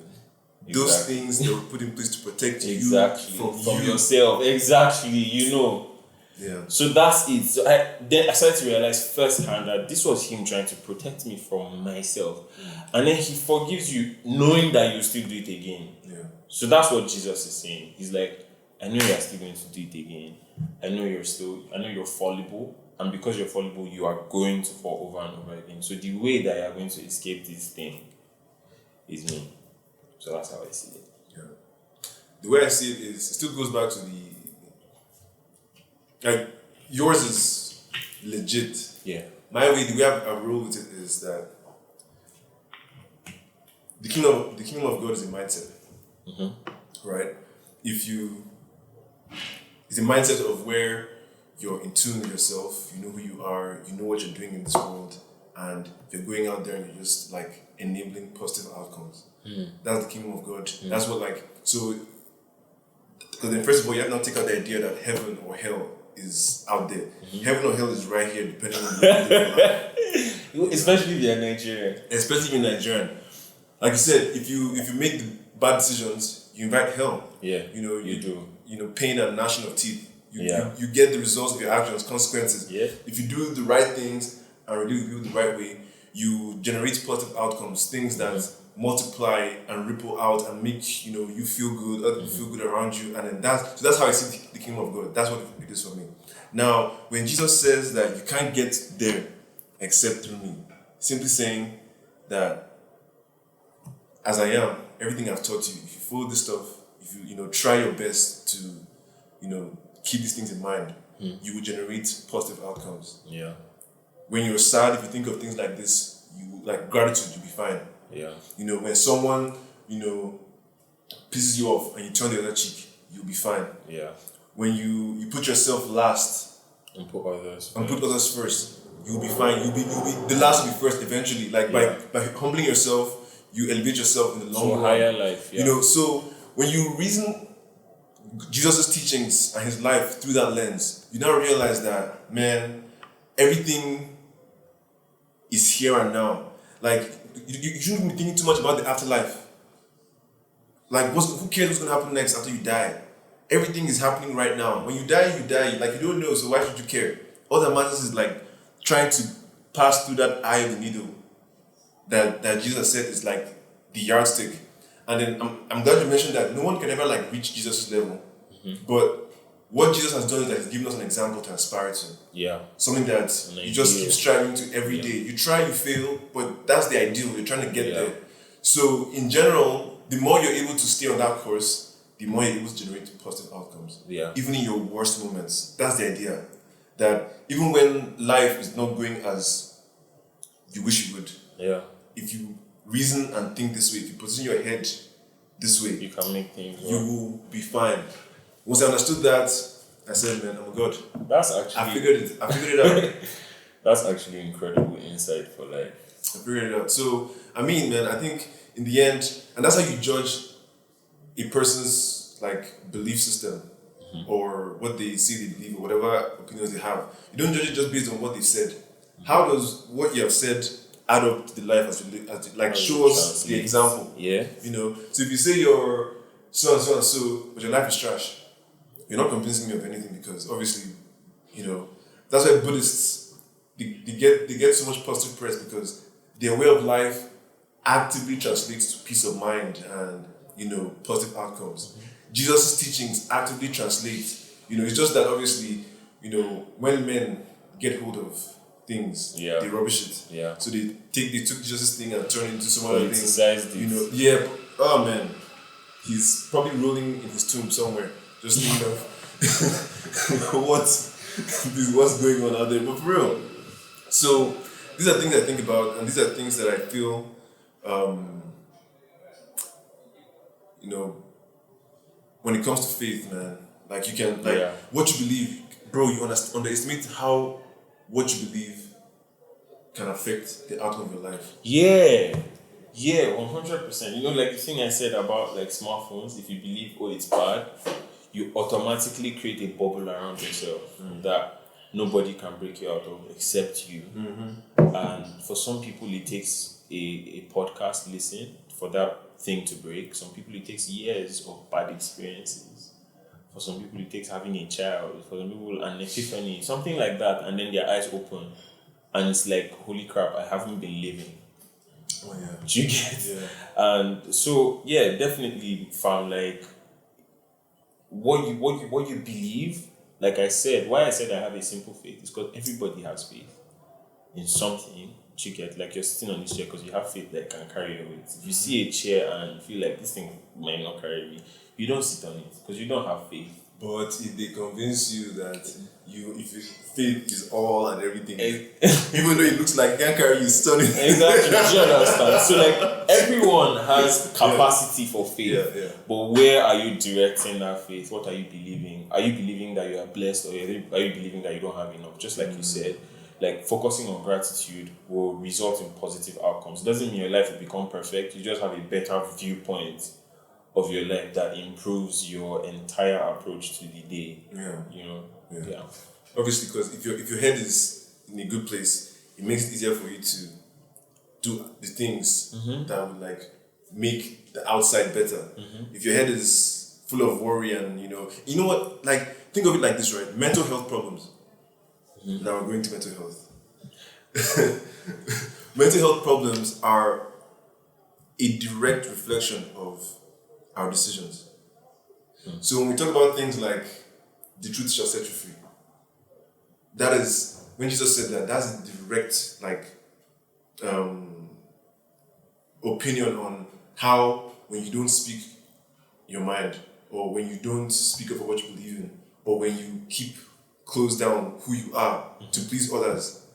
Those things they were put in place to protect you from yourself. Exactly, Yeah. So that's it. So I started to realize firsthand that this was him trying to protect me from myself. And then he forgives you knowing that you still do it again. Yeah. So that's what Jesus is saying. He's like, I know you're still going to do it again. I know you're fallible. And because you're fallible, you are going to fall over and over again. So the way that you're going to escape this thing is me. So that's how I see it. Yeah. The way I see it is, it still goes back to like, yours is legit. Yeah. My way, the way I roll with it is that the kingdom of God is a mindset, right? It's a mindset of where you're in tune with yourself. You know who you are. You know what you're doing in this world, and you're going out there and you're just like enabling positive outcomes. That's the kingdom of God. That's what so. Because then, first of all, you have to now take out the idea that heaven or hell is out there. Heaven or hell is right here, depending on the Especially if you're Nigerian. especially in Nigerian. Like you said, if you make the bad decisions, you invite hell. Yeah, you do. Pain and gnashing of teeth. You get the results of your actions, consequences. Yeah. If you do the right things and really do the right way, you generate positive outcomes, things that multiply and ripple out and make you feel good, other people feel good around you, and then that's how I see the kingdom of God. That's what it is for me. Now, when Jesus says that you can't get there except through me, simply saying that as I am, everything I've taught you, if you follow this stuff, if you try your best to keep these things in mind, you will generate positive outcomes. Yeah. When you're sad, if you think of things like this, you like gratitude, you'll be fine. Yeah. When someone, pisses you off and you turn the other cheek, you'll be fine. Yeah. When you put yourself last And put others first, you'll be fine. You'll be the last will be first eventually. Like by humbling yourself, you elevate yourself in the long run. higher life. Yeah. So when you reason Jesus' teachings and his life through that lens, you now realize that, man, everything is here and now. Like, you shouldn't be thinking too much about the afterlife. Like, who cares what's going to happen next after you die? Everything is happening right now. When you die, you die. Like, you don't know, so why should you care? All that matters is, like, trying to pass through that eye of the needle that Jesus said is, like, the yardstick. And then I'm glad you mentioned that no one can ever, like, reach Jesus' level. But what Jesus has done is that he's given us an example to aspire to. Yeah. Something that you just keep striving to every day. You try, you fail, but that's the ideal. You're trying to get there. So in general, the more you're able to stay on that course, the more you're able to generate positive outcomes. Yeah. Even in your worst moments. That's the idea. That even when life is not going as you wish it would, if you reason and think this way, if you position your head this way, You can make things you will be fine. Once I understood that, I said, man, I'm a God. That's actually I figured it out. That's actually incredible insight for life. I figured it out. So, I mean, man, I think in the end, and that's how you judge a person's like belief system or what they see they believe or whatever opinions they have. You don't judge it just based on what they said. How does what you have said add up to the life show us the example? Yeah. So if you say you're so and so and so, but your life is trash, you're not convincing me of anything because obviously, that's why Buddhists they get so much positive press because their way of life actively translates to peace of mind and positive outcomes. Jesus' teachings actively translate. It's just that obviously, when men get hold of things, they rubbish it. Yeah. So they took Jesus' thing and turned it into some other thing. Oh man, he's probably rolling in his tomb somewhere, just thinking of what's going on out there. But for real, so these are things I think about, and these are things that I feel, when it comes to faith, man. Like you can, what you believe, bro. You underestimate how what you believe can affect the outcome of your life. Yeah, 100%. Like the thing I said about like smartphones, if you believe, it's bad, you automatically create a bubble around yourself that nobody can break you out of except you. And for some people, it takes a podcast listen for that thing to break. Some people, it takes years of bad experiences. For some people, it takes having a child. For some people, an epiphany, something like that, and then their eyes open. And it's like, holy crap, I haven't been living. Oh yeah. Do you get? Yeah. And so definitely fam, like what you believe, like I said, why I said I have a simple faith is because everybody has faith in something. You get, like you're sitting on this chair because you have faith that can carry your weight. If you see a chair and you feel like this thing might not carry me, you don't sit on it because you don't have faith. But if they convince you that if your faith is all and everything, even though it looks like can't carry you stunning. Exactly. Do you understand? So like everyone has capacity for faith, but where are you directing that faith? What are you believing? Are you believing that you are blessed, or are you believing that you don't have enough? Just like you said, like focusing on gratitude will result in positive outcomes. It doesn't mean your life will become perfect. You just have a better viewpoint of your life that improves your entire approach to the day. Yeah. Obviously, because if your head is in a good place, it makes it easier for you to do the things that would like make the outside better. If your head is full of worry and you know what, like think of it like this, right? Mental health problems. Now we're going to mental health. Mental health problems are a direct reflection of our decisions. So when we talk about things like the truth shall set you free, that is when Jesus said that, that's a direct opinion on how when you don't speak your mind, or when you don't speak up for what you believe in, or when you keep close down who you are to please others,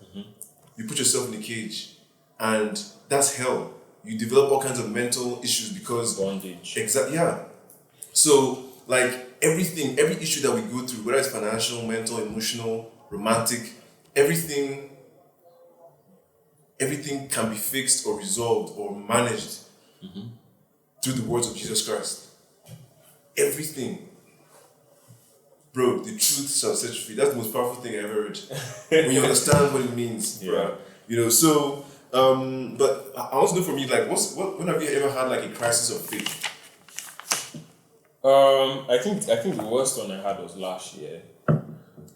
you put yourself in a cage, and that's hell. You develop all kinds of mental issues because bondage. Exactly. Yeah. So like every issue that we go through, whether it's financial, mental, emotional, romantic, everything can be fixed or resolved or managed through the words of Jesus Christ. Everything. Bro, the truth shall set you free. That's the most powerful thing I ever heard. When you understand what it means, bro. So but I want to know from you, like, when have you ever had like a crisis of faith? I think the worst one I had was last year.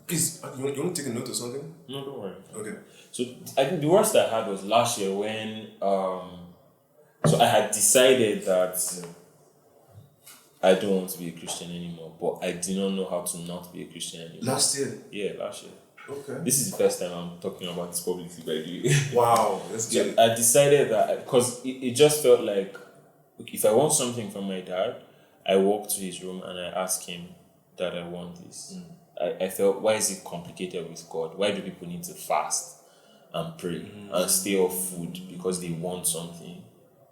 Please, you want to take a note or something? No, don't worry. Okay. So I think the worst I had was last year when so I had decided that I don't want to be a Christian anymore, but I did not know how to not be a Christian anymore. Last year? Yeah, last year. Okay. This is the first time I'm talking about this publicly, by the way. Wow, that's good. I decided that because it just felt like, if I want something from my dad, I walk to his room and I ask him, Dad, I want this. I felt, why is it complicated with God? Why do people need to fast and pray and stay off food because they want something?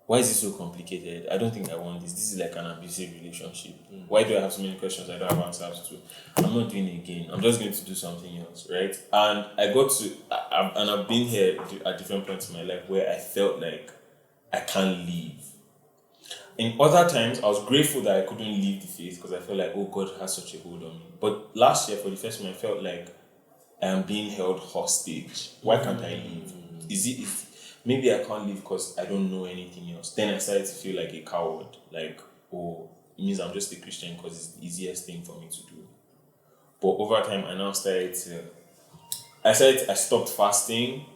Why is it so complicated? I don't think I want this. This is like an abusive relationship. Why do I have so many questions I don't have answers to? I'm not doing it again. I'm just going to do something else, right? And I've been here at different points in my life where I felt like I can't leave. In other times, I was grateful that I couldn't leave the faith because I felt like, oh, God has such a hold on me. But last year, for the first time, I felt like I am being held hostage. Why can't I leave? Maybe I can't leave because I don't know anything else. Then I started to feel like a coward. Like, oh, it means I'm just a Christian because it's the easiest thing for me to do. But over time, I stopped fasting.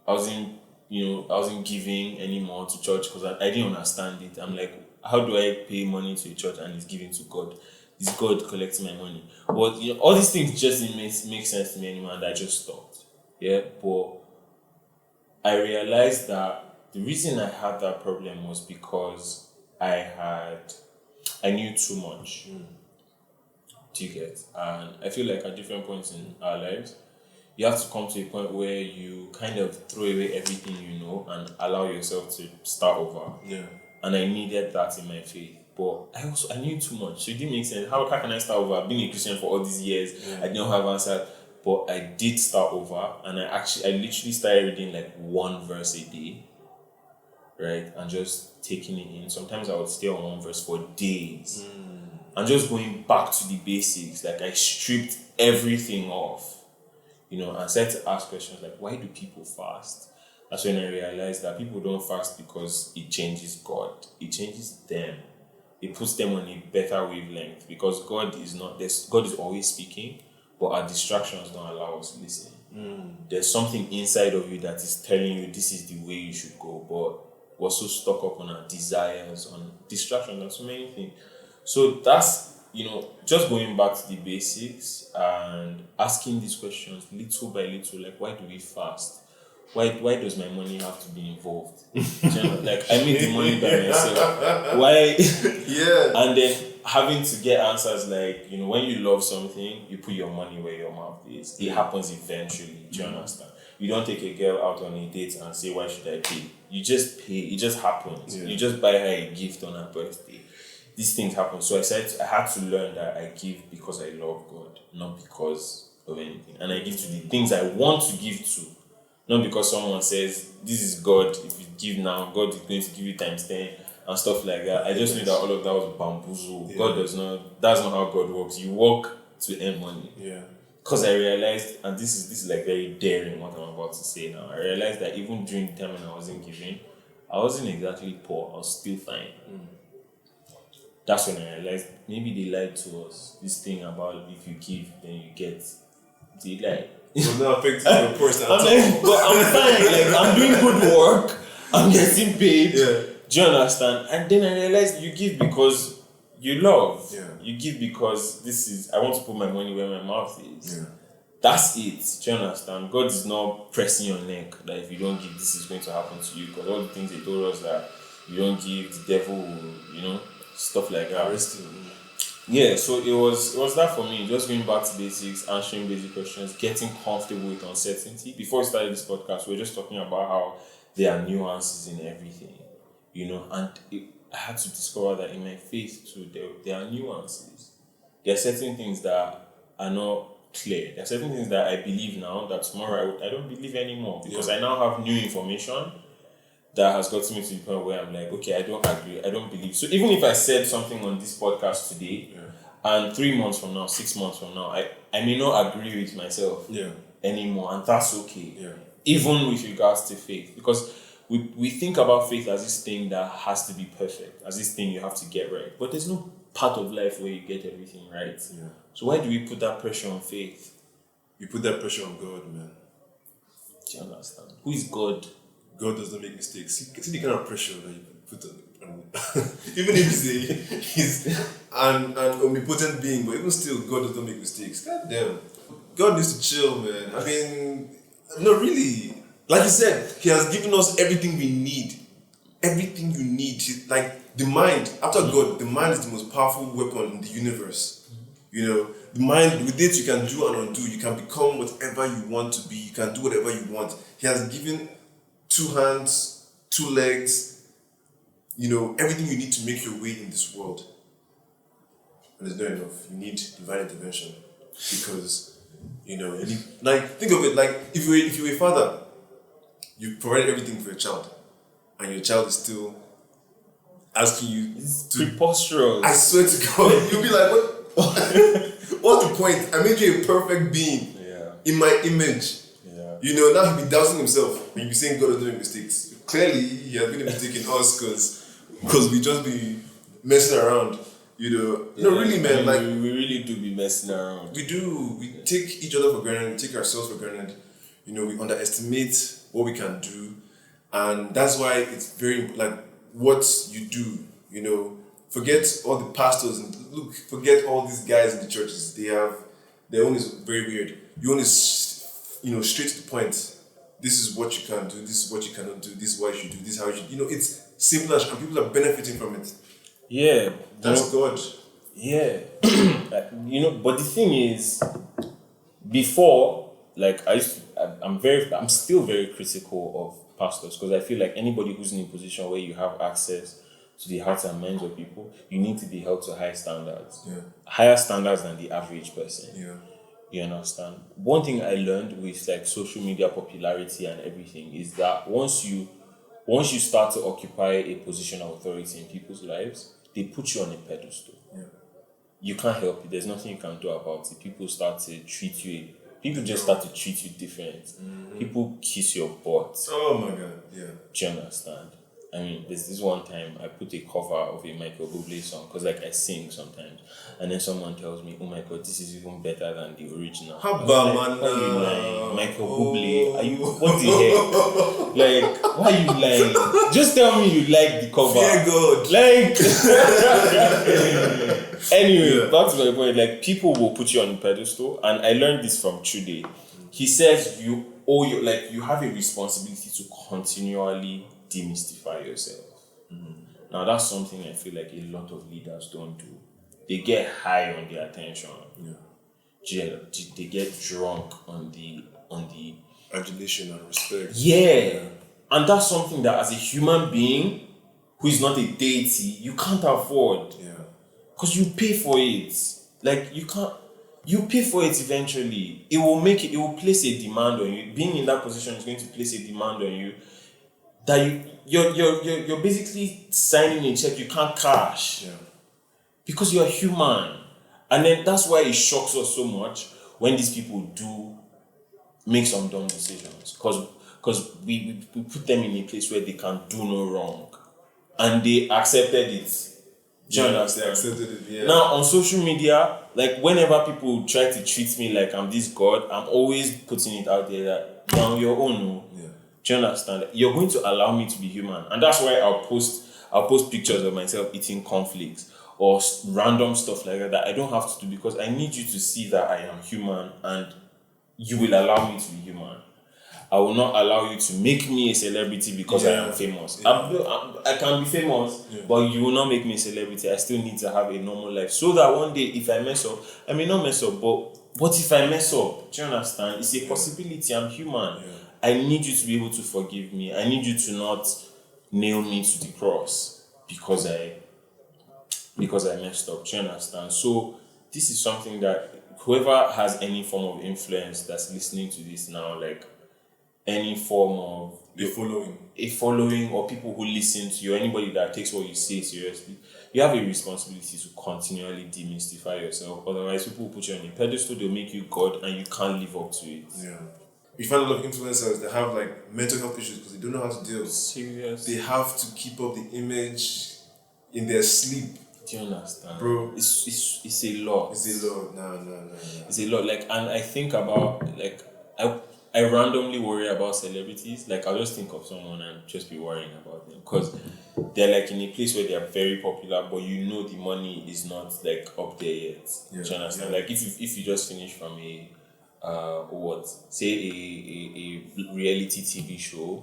I wasn't giving anymore to church because I didn't understand it. I'm like, how do I pay money to a church and it's given to God? Is God collecting my money? But all these things just didn't make sense to me anymore, and I just stopped. Yeah, but I realized that the reason I had that problem was because I knew too much. Do you get? And I feel like at different points in our lives, you have to come to a point where you kind of throw away everything you know and allow yourself to start over. Yeah. And I needed that in my faith. But I knew too much. So it didn't make sense. How can I start over? I've been a Christian for all these years. I didn't have answers. But I did start over, and I literally started reading like one verse a day, right? And just taking it in. Sometimes I would stay on one verse for days. And just going back to the basics. Like I stripped everything off, and started to ask questions like, why do people fast? That's when I realized that people don't fast because it changes God. It changes them. It puts them on a better wavelength because God is always speaking, but our distractions don't allow us to listen. There's something inside of you that is telling you this is the way you should go, but we're so stuck up on our desires, on distractions, and so many things. So that's, just going back to the basics and asking these questions little by little, like why do we fast? Why does my money have to be involved? Like I make the money by myself. Why? Yeah. And then having to get answers like, when you love something, you put your money where your mouth is. It happens eventually. Do you understand? You don't take a girl out on a date and say, why should I pay? You just pay. It just happens. Yeah. You just buy her a gift on her birthday. These things happen. So I had to learn that I give because I love God, not because of anything. And I give to the things I want to give to. Not because someone says, this is God, if you give now, God is going to give you times 10 and stuff like that. I just knew that all of that was bamboozle. Yeah. That's not how God works. You work to earn money. Yeah. Because I realized, and this is like very daring what I'm about to say now, I realized that even during the time when I wasn't giving, I wasn't exactly poor, I was still fine. That's when I realized maybe they lied to us. This thing about if you give, then you get. They lie. Will not affect your person at all. But I'm fine. Like, I'm doing good work. I'm getting paid. Yeah. Do you understand? And then I realized you give because you love. Yeah. You give because I want to put my money where my mouth is. Yeah. That's it. Do you understand? God is not pressing your neck that if you don't give, this is going to happen to you. Because all the things they told us that you don't give, the devil will, stuff like that. Arrest you. Yeah, so it was that for me, just going back to basics, answering basic questions, getting comfortable with uncertainty. Before we started this podcast, we were just talking about how there are nuances in everything, and I had to discover that in my faith too, there are nuances. There are certain things that are not clear. There are certain things that I believe now that tomorrow I don't believe anymore because I now have new information that has gotten me to the point where I'm like, okay, I don't agree, I don't believe. So even if I said something on this podcast today, and 3 months from now, 6 months from now, I may not agree with myself anymore, and that's okay. Yeah. Even with regards to faith, because we think about faith as this thing that has to be perfect, as this thing you have to get right. But there's no part of life where you get everything right. Yeah. So why do we put that pressure on faith? You put that pressure on God, man. Do you understand? Who is God? God does not make mistakes. See the kind of pressure that you put on even if he's an omnipotent being, but even still, God does not make mistakes. God damn. God needs to chill, man. I mean, no, really. Like you said, He has given us everything we need. Everything you need. Like the mind, after God, the mind is the most powerful weapon in the universe. The mind, with it, you can do and undo. You can become whatever you want to be. You can do whatever you want. He has given 2 hands, 2 legs, everything you need to make your way in this world. And it's not enough. You need divine intervention. Because, you need, think of it like if you're a father, you've provided everything for your child, and your child is still asking you It's preposterous. I swear to God, you'll be like, what? What's the point? I made you a perfect being in my image. Yeah. Now he'll be doubting himself when you be saying God doesn't make mistakes. Clearly, he has been a mistake in us because we just be messing around. No, really, man. We really do be messing around. We do. We take each other for granted. We take ourselves for granted. We underestimate what we can do, and that's why it's very what you do. Forget all the pastors and forget all these guys in the churches. Their own is very weird. Your own is straight to the point. This is what you can do. This is what you cannot do. This is what you should do. This is how you should. It's simple and people are benefiting from it. Yeah, that's God. Yeah, but the thing is, before, I'm still very critical of pastors because I feel like anybody who's in a position where you have access to the hearts and minds of people, you need to be held to high standards. Yeah. Higher standards than the average person. Yeah. You understand? One thing I learned with social media popularity and everything is that once you start to occupy a position of authority in people's lives, they put you on a pedestal. Yeah. You can't help it. There's nothing you can do about it. People start to treat you. People just start to treat you different. Mm-hmm. People kiss your butt. Oh my God! Yeah. Do you understand? I mean, there's this one time I put a cover of a Michael Bublé song because I sing sometimes, and then someone tells me, "Oh my God, this is even better than the original." How about man? Why are you lying, Michael Bublé? Are you what the heck? Why are you lying? Just tell me you like the cover. Fear God. Anyway, back to my point. People will put you on a pedestal, and I learned this from Chude. He says you have a responsibility to continually demystify yourself. Mm-hmm. Now that's something I feel like a lot of leaders don't do. they get high on the attention. Yeah. They get drunk on the Adulation and respect. yeah. And that's something that as a human being who is not a deity, you can't afford. Yeah. Because you pay for it. Like you pay for it eventually. It will place a demand on you. Being in that position is going to place a demand on you that you're basically signing a check you can't cash. Yeah. Because you're human. And then that's why it shocks us so much when these people do make some dumb decisions. Because we put them in a place where they can do no wrong. And they accepted it. Do you understand? They accepted it, yeah. Now on social media, like whenever people try to treat me like I'm this god, I'm always putting it out there that you're on your own. No? Yeah. Do you understand? You're going to allow me to be human. And that's why I'll post pictures of myself eating cornflakes or random stuff like that I don't have to do because I need you to see that I am human and you will allow me to be human. I will not allow you to make me a celebrity because I am famous. Yeah. I can be famous, but you will not make me a celebrity. I still need to have a normal life so that one day if I mess up, I may not mess up, but what if I mess up? Do you understand? It's a possibility. I'm human. Yeah. I need you to be able to forgive me. I need you to not nail me to the cross because I messed up. Do you understand? So this is something that whoever has any form of influence that's listening to this now, like any form of a following or people who listen to you, anybody that takes what you say seriously, you have a responsibility to continually demystify yourself. Otherwise, people will put you on a pedestal, they'll make you God, and you can't live up to it. Yeah. You find a lot of influencers that have like mental health issues because they don't know how to deal. Serious. They have to keep up the image in their sleep. Do you understand? Bro. It's a lot. It's a lot. No. It's a lot. Like, and I think about, like, I randomly worry about celebrities. Like, I'll just think of someone and just be worrying about them. Because they're, like, in a place where they're very popular, but you know the money is not, like, up there yet. Yeah. Do you understand? Yeah. Like, if you just finish from a reality TV show,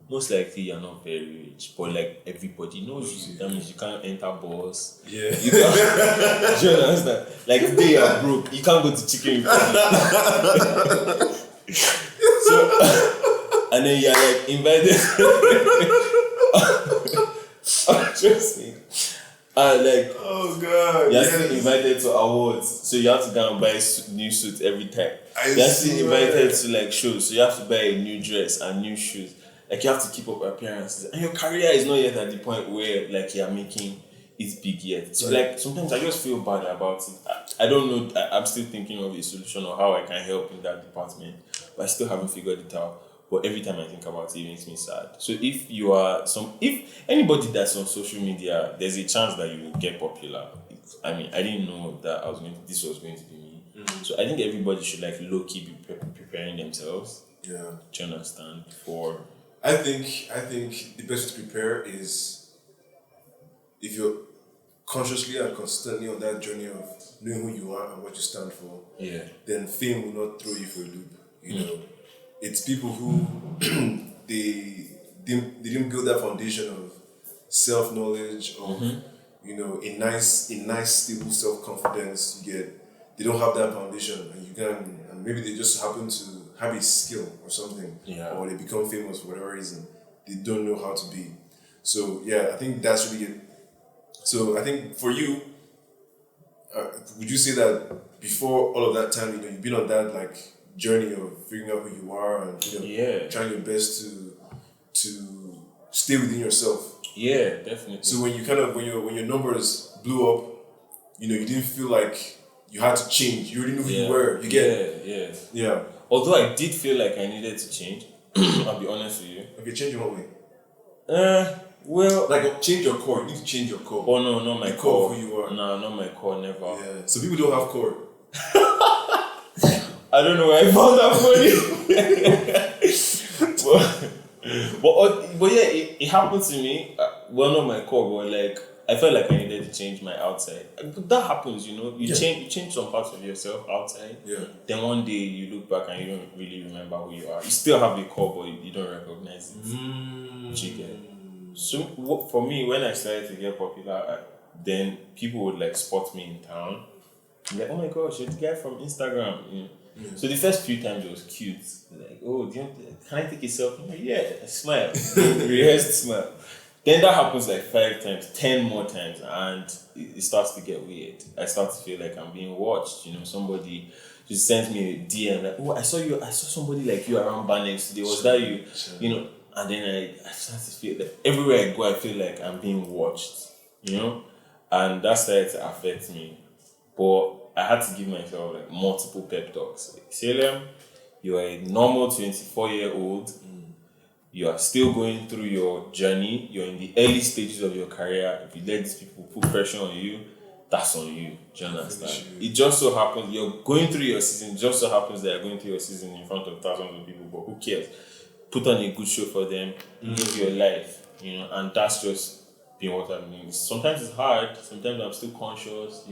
most likely you're not very rich, but like everybody knows you. That means you can't enter bars. Yeah. You can't, do you understand? Like today you're broke, you can't go to Chicken Republic. So, and then you're like invited. Trust me. Like, oh god, you're still invited to awards, so you have to go and buy a new suit every time. You're still invited to like shows, so you have to buy a new dress and new shoes. Like you have to keep up appearances, and your career is not yet at the point where like you're making it big yet. So like sometimes I just feel bad about it. I don't know. I'm still thinking of a solution or how I can help in that department, but I still haven't figured it out. But every time I think about it, it makes me sad. So if anybody that's on social media, there's a chance that you will get popular. I mean, I didn't know that this was going to be me. Mm-hmm. So I think everybody should like low key be preparing themselves. Yeah. Do you understand? For I think the best way to prepare is if you're consciously and consistently on that journey of knowing who you are and what you stand for. Yeah. Then fame will not throw you for a loop. You know. It's people who they didn't build that foundation of self-knowledge, of you know, a nice stable self-confidence. They don't have that foundation, and maybe they just happen to have a skill or something, or they become famous for whatever reason. They don't know how to be. So yeah, I think that's really it. So I think for you, would you say that before all of that time, you know, you've been on that like journey of figuring out who you are and trying your best to stay within yourself. Yeah, definitely. So when you when your numbers blew up, you know, you didn't feel like you had to change. You already knew who you were. You get Yeah. Although I did feel like I needed to change. I'll be honest with you. Okay, change in what way? Well, like change your core. You need to change your core. Oh no, not my the core. Of who you are. No, not my core. Never. Yeah. So people don't have core. I don't know where I found that funny. but yeah, it happened to me. Well, not my core, but like I felt like I needed to change my outside. But that happens, you know. You change some parts of yourself outside. Yeah. Then one day you look back and you don't really remember who you are. You still have the core, but you don't recognize it. You get. So for me, when I started to get popular, then people would like spot me in town. Like, oh my gosh, you're the guy from Instagram. You know? So the first few times it was cute. Like, oh, can I take a selfie? Like, yeah, smile. Rehearsed smile. Then that happens like 5 times, 10 more times, and it starts to get weird. I start to feel like I'm being watched. Somebody just sent me a DM like, oh, I saw somebody like you around Banex today. Was that you? And then I start to feel that everywhere I go, I feel like I'm being watched. And that started to affect me. But I had to give myself like multiple pep talks. Like, Salem, you are a normal 24-year-old. You are still going through your journey. You're in the early stages of your career. If you let these people put pressure on you, that's on you. Do you understand? It just so happens you're going through your season. It just so happens that you're going through your season in front of thousands of people. But who cares? Put on a good show for them. Live your life. And that's just being what I mean. Sometimes it's hard. Sometimes I'm still conscious.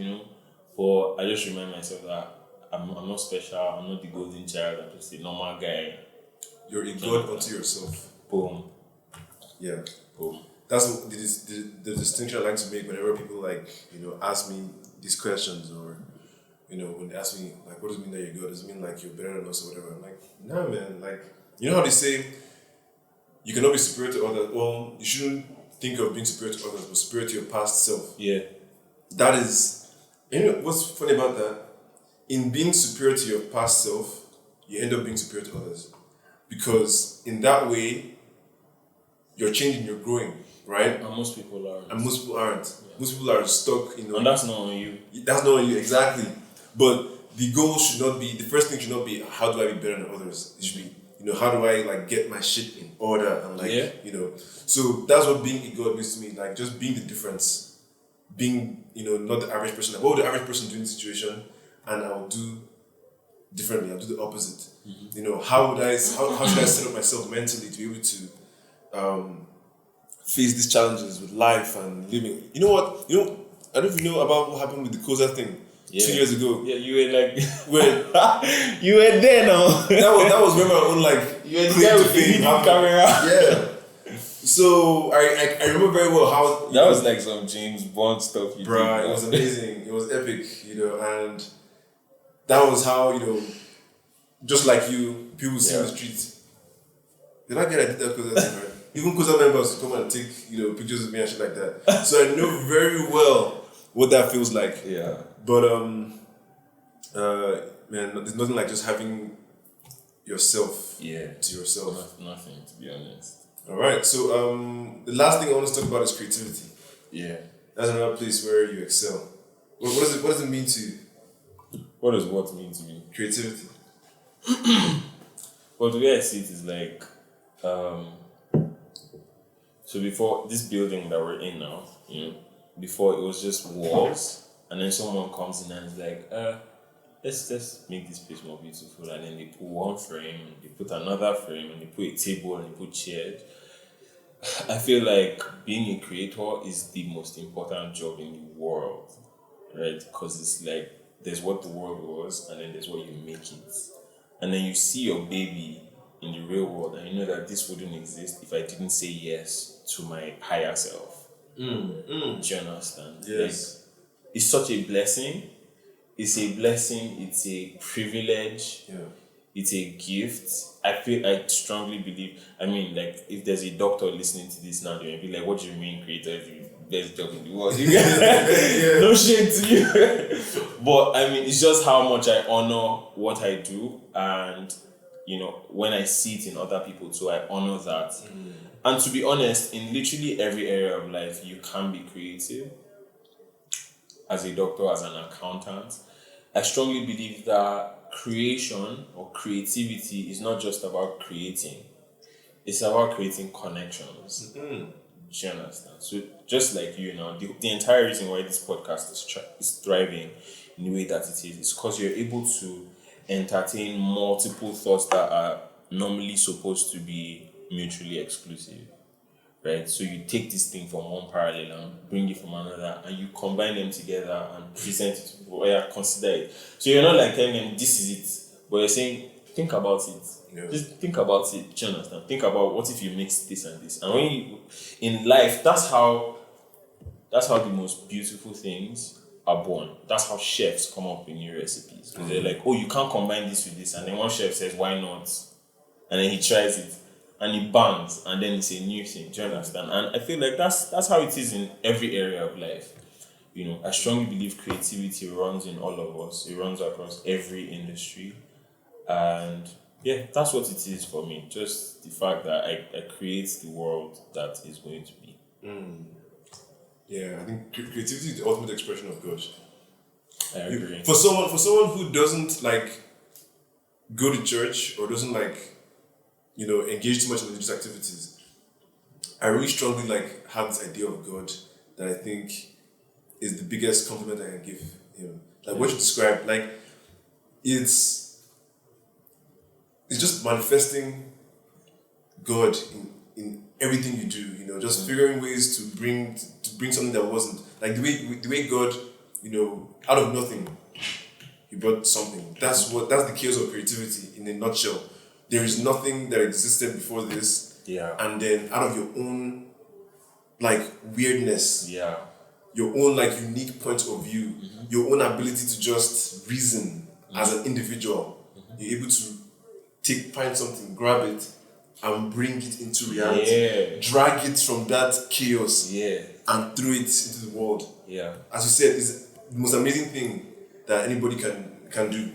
But I just remind myself that I'm not special. I'm not the golden child. I'm just a normal guy. You're a god unto yourself. Boom. Yeah. Boom. That's the distinction I like to make whenever people ask me these questions, or when they ask me like, what does it mean that you're good? Does it mean like you're better than us or whatever? I'm like, nah, man. Like, you know how they say you cannot be superior to others. Well, you shouldn't think of being superior to others, but superior to your past self. Yeah. That is, what's funny about that? In being superior to your past self, you end up being superior to others, because in that way, you're changing, you're growing, right? And most people aren't. Yeah. Most people are stuck, And that's not on you. That's not on you, exactly. But the goal should not be, the first thing should not be, how do I be better than others? It should be, how do I like get my shit in order and so that's what being a god means to me, like just being the difference, being, not the average person. Like, what would the average person do in this situation? And I'll do differently. I'll do the opposite. How should I set up myself mentally to be able to face these challenges with life and living? You know what? I don't even know about what happened with the COSA thing 2 years ago. Yeah, you were like when you were there now. that was when my own you were the guy with the hidden camera. Yeah. So I remember very well how that was like some James Bond stuff you did. Bruh, it was amazing. It was epic, and that was how, just like you, people see in the streets. Did I get I did that because thing, right? Even COSA members come and take, pictures of me and shit like that. So I know very well what that feels like. Yeah. But man, there's nothing like just having yourself to yourself. Nothing, to be honest. Alright, so the last thing I want to talk about is creativity. Yeah. That's another place where you excel. What does it mean to you? What does what mean to me? Creativity. Well, the way I see it is like, so before this building that we're in now, before it was just walls, and then someone comes in and is like, let's make this place more beautiful, and then they put one frame, and they put another frame, and they put a table, and they put chairs. I feel like being a creator is the most important job in the world, right? Because it's like, there's what the world was, and then there's what you make it. And then you see your baby in the real world, and you know that this wouldn't exist if I didn't say yes to my higher self. Do you understand? Yes. Like, it's such a blessing. It's a blessing. It's a privilege. Yeah. It's a gift. I strongly believe. I mean, like, if there's a doctor listening to this now, they will be like, "What do you mean, creator is the best job in the world?" Yeah. No shade to you. But I mean, it's just how much I honor what I do, and when I see it in other people too, I honor that. And to be honest, in literally every area of life, you can be creative. As a doctor, as an accountant, I strongly believe that creation or creativity is not just about creating. It's about creating connections. Do you understand? So just like you now, the entire reason why this podcast is thriving in the way that it is because you're able to entertain multiple thoughts that are normally supposed to be mutually exclusive. Right? So you take this thing from one parallel and bring it from another, and you combine them together and present it to people. Consider it. So you're not like telling them this is it, but you're saying, think about it. Yeah. Just think about it. Do you understand? Think about what if you mix this and this. And when you, in life, that's how that's how the most beautiful things are born. That's how chefs come up with new recipes. They're like, oh, you can't combine this with this. And then one chef says, why not? And then he tries it and it bangs, and then it's a new thing. Do you understand? And I feel like that's how it is in every area of life. I strongly believe creativity runs in all of us. It runs across every industry. And yeah, that's what it is for me. Just the fact that I create the world that is going to be. Yeah, I think creativity is the ultimate expression of God. I agree. For someone who doesn't like go to church or doesn't like engage too much in religious activities, I really strongly have this idea of God that I think is the biggest compliment I can give him. Like what you described, it's just manifesting God in everything you do. Just figuring ways to bring something that wasn't, like the way God, out of nothing, He brought something. That's the chaos of creativity in a nutshell. There is nothing that existed before this, and then out of your own weirdness, your own unique point of view, your own ability to just reason as an individual, you're able to find something, grab it, and bring it into reality. Drag it from that chaos and throw it into the world. As you said, it's the most amazing thing that anybody can do.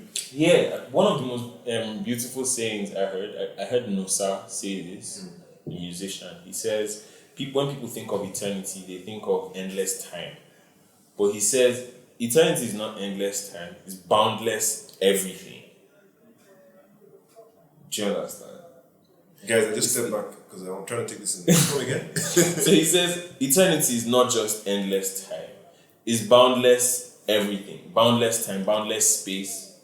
One of the most beautiful sayings I heard Nosa say this, a musician. He says, when people think of eternity, they think of endless time. But he says, eternity is not endless time, it's boundless everything. Do you understand? Guys, I just step back because I'm trying to take this in. Come again. So he says, eternity is not just endless time, it's boundless everything. Boundless time, boundless space,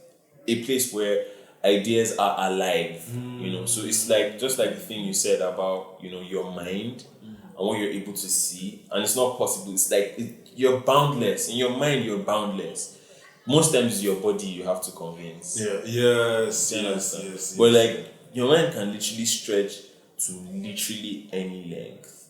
a place where ideas are alive. So it's just like the thing you said about your mind and what you're able to see, and it's not possible. It's you're boundless in your mind. You're boundless. Most times it's your body you have to convince. Yes. But your mind can literally stretch to literally any length,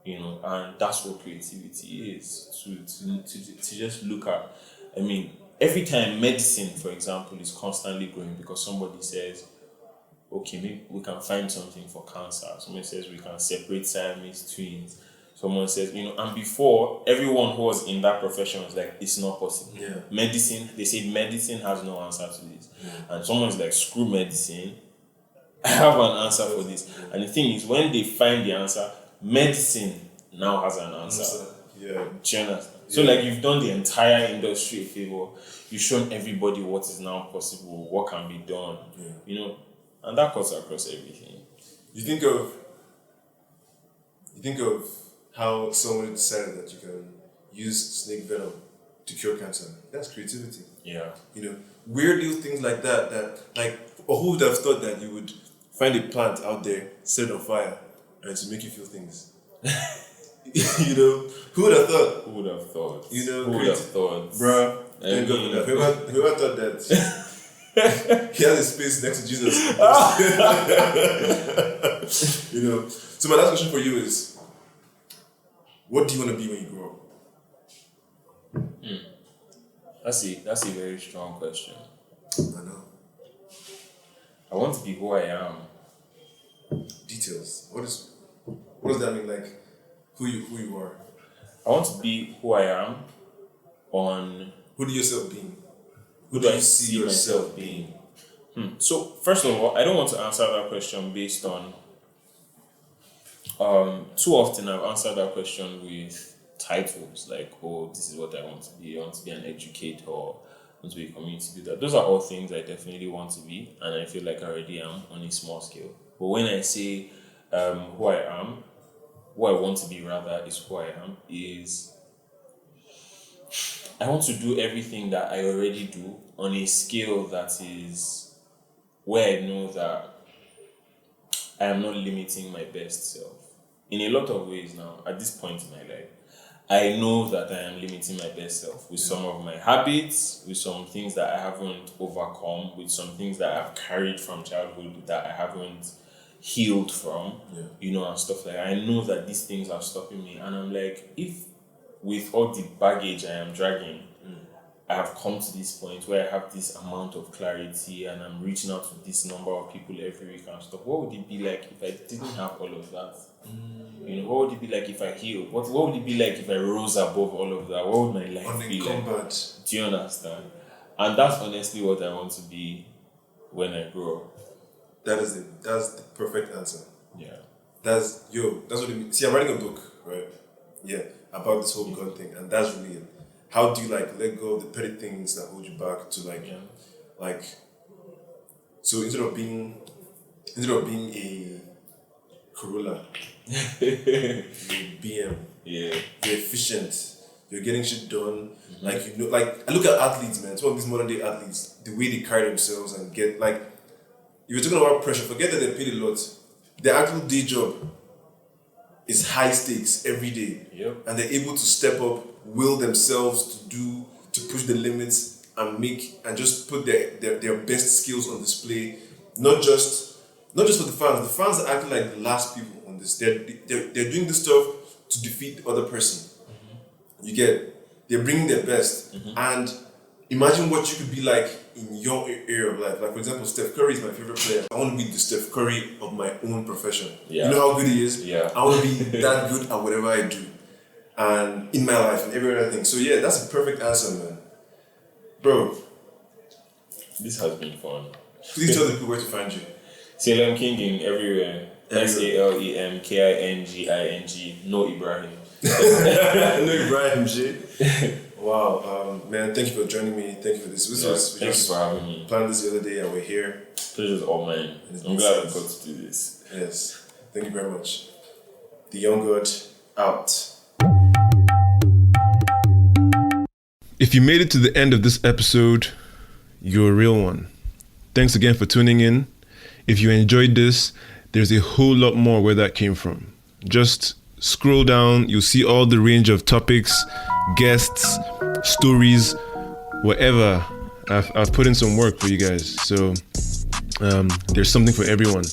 and that's what creativity is. To just look at. I mean, every time medicine, for example, is constantly growing because somebody says, okay, maybe we can find something for cancer. Someone says we can separate Siamese twins. Someone says, and before, everyone who was in that profession was like, it's not possible. Medicine, they say medicine has no answer to this. And someone's like, screw medicine, I have an answer for this. And the thing is, when they find the answer, medicine now has an answer. Do you understand? So you've done the entire industry a favor. You've shown everybody what is now possible, what can be done. And that cuts across everything. You think of how someone decided that you can use snake venom to cure cancer. That's creativity. Weird little things like that or who would have thought that you would find a plant out there, set it on fire, and to make you feel things. Who would have thought? Who would have thought? Who would have thought? Bruh, thank God for that. Whoever thought that he has a space next to Jesus. So my last question for you is, what do you want to be when you grow up? That's a very strong question. I know. I want to be who I am. Details. What does that mean? Who you are? I want to be who I am on... Who do you yourself being? Who do I see myself being? So, first of all, I don't want to answer that question based on... too often I've answered that question with titles like, oh, this is what I want to be. I want to be an educator. I want to be a community builder. Those are all things I definitely want to be, and I feel like I already am on a small scale. But when I say who I am, who I want to be rather is who I am, is I want to do everything that I already do on a scale that is where I know that I am not limiting my best self. In a lot of ways now, at this point in my life, I know that I am limiting my best self with some of my habits, with some things that I haven't overcome, with some things that I've carried from childhood that I haven't healed from, and stuff like that. I know that these things are stopping me, and I'm like, if with all the baggage I am dragging, I have come to this point where I have this amount of clarity and I'm reaching out to this number of people every week and stuff. What would it be like if I didn't have all of that? You know, what would it be like if I healed? What would it be like if I rose above all of that? What would my life be like? Do you understand? And that's honestly what I want to be when I grow up. That's the perfect answer. Yeah. That's what it means. See, I'm writing a book, right? Yeah, about this whole God thing, and that's really it. How do you let go of the petty things that hold you back to so instead of being a Corolla, you're BM. Yeah. You're efficient. You're getting shit done. I look at athletes, man. Some of these modern day athletes, the way they carry themselves and get if you're talking about pressure, forget that they're paid a lot. Their actual day job is high stakes every day. Yep. And they're able to step up, will themselves to push the limits and just put their best skills on display. Not just for the fans. The fans are acting like the last people on this. They're doing this stuff to defeat the other person. You get, they're bringing their best. And imagine what you could be like in your area of life. Like, for example, Steph Curry is my favorite player. I want to be the Steph Curry of my own profession. Yeah. You know how good he is? Yeah. I want to be that good at whatever I do. And in my life and every other thing. So yeah, that's a perfect answer, man. Bro. This has been fun. Please tell the people where to find you. Salem King everywhere. SALEM KINGING. No Ibrahim. No Ibrahim J. Wow, man, thank you for joining me. Thank you for this. Thank you for having me. Planned this the other day and we're here. Pleasure's all mine. I'm glad I got to do this. Yes, thank you very much. The Young God out. If you made it to the end of this episode, you're a real one. Thanks again for tuning in. If you enjoyed this, there's a whole lot more where that came from. Just scroll down, you'll see all the range of topics, guests, stories, whatever. I've put in some work for you guys, so there's something for everyone.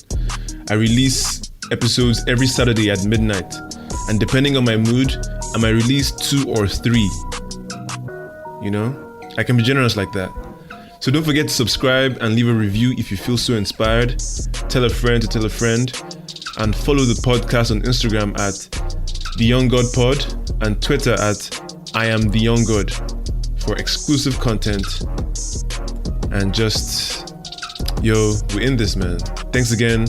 I release episodes every Saturday at midnight, and depending on my mood, I might release 2 or 3. You know, I can be generous like that. So don't forget to subscribe and leave a review if you feel so inspired. Tell a friend to tell a friend, and follow the podcast on Instagram at The Young God Pod and Twitter at I Am The Young God for exclusive content. And just, we're in this, man. Thanks again.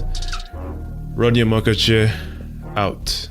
Rodney Amakache out.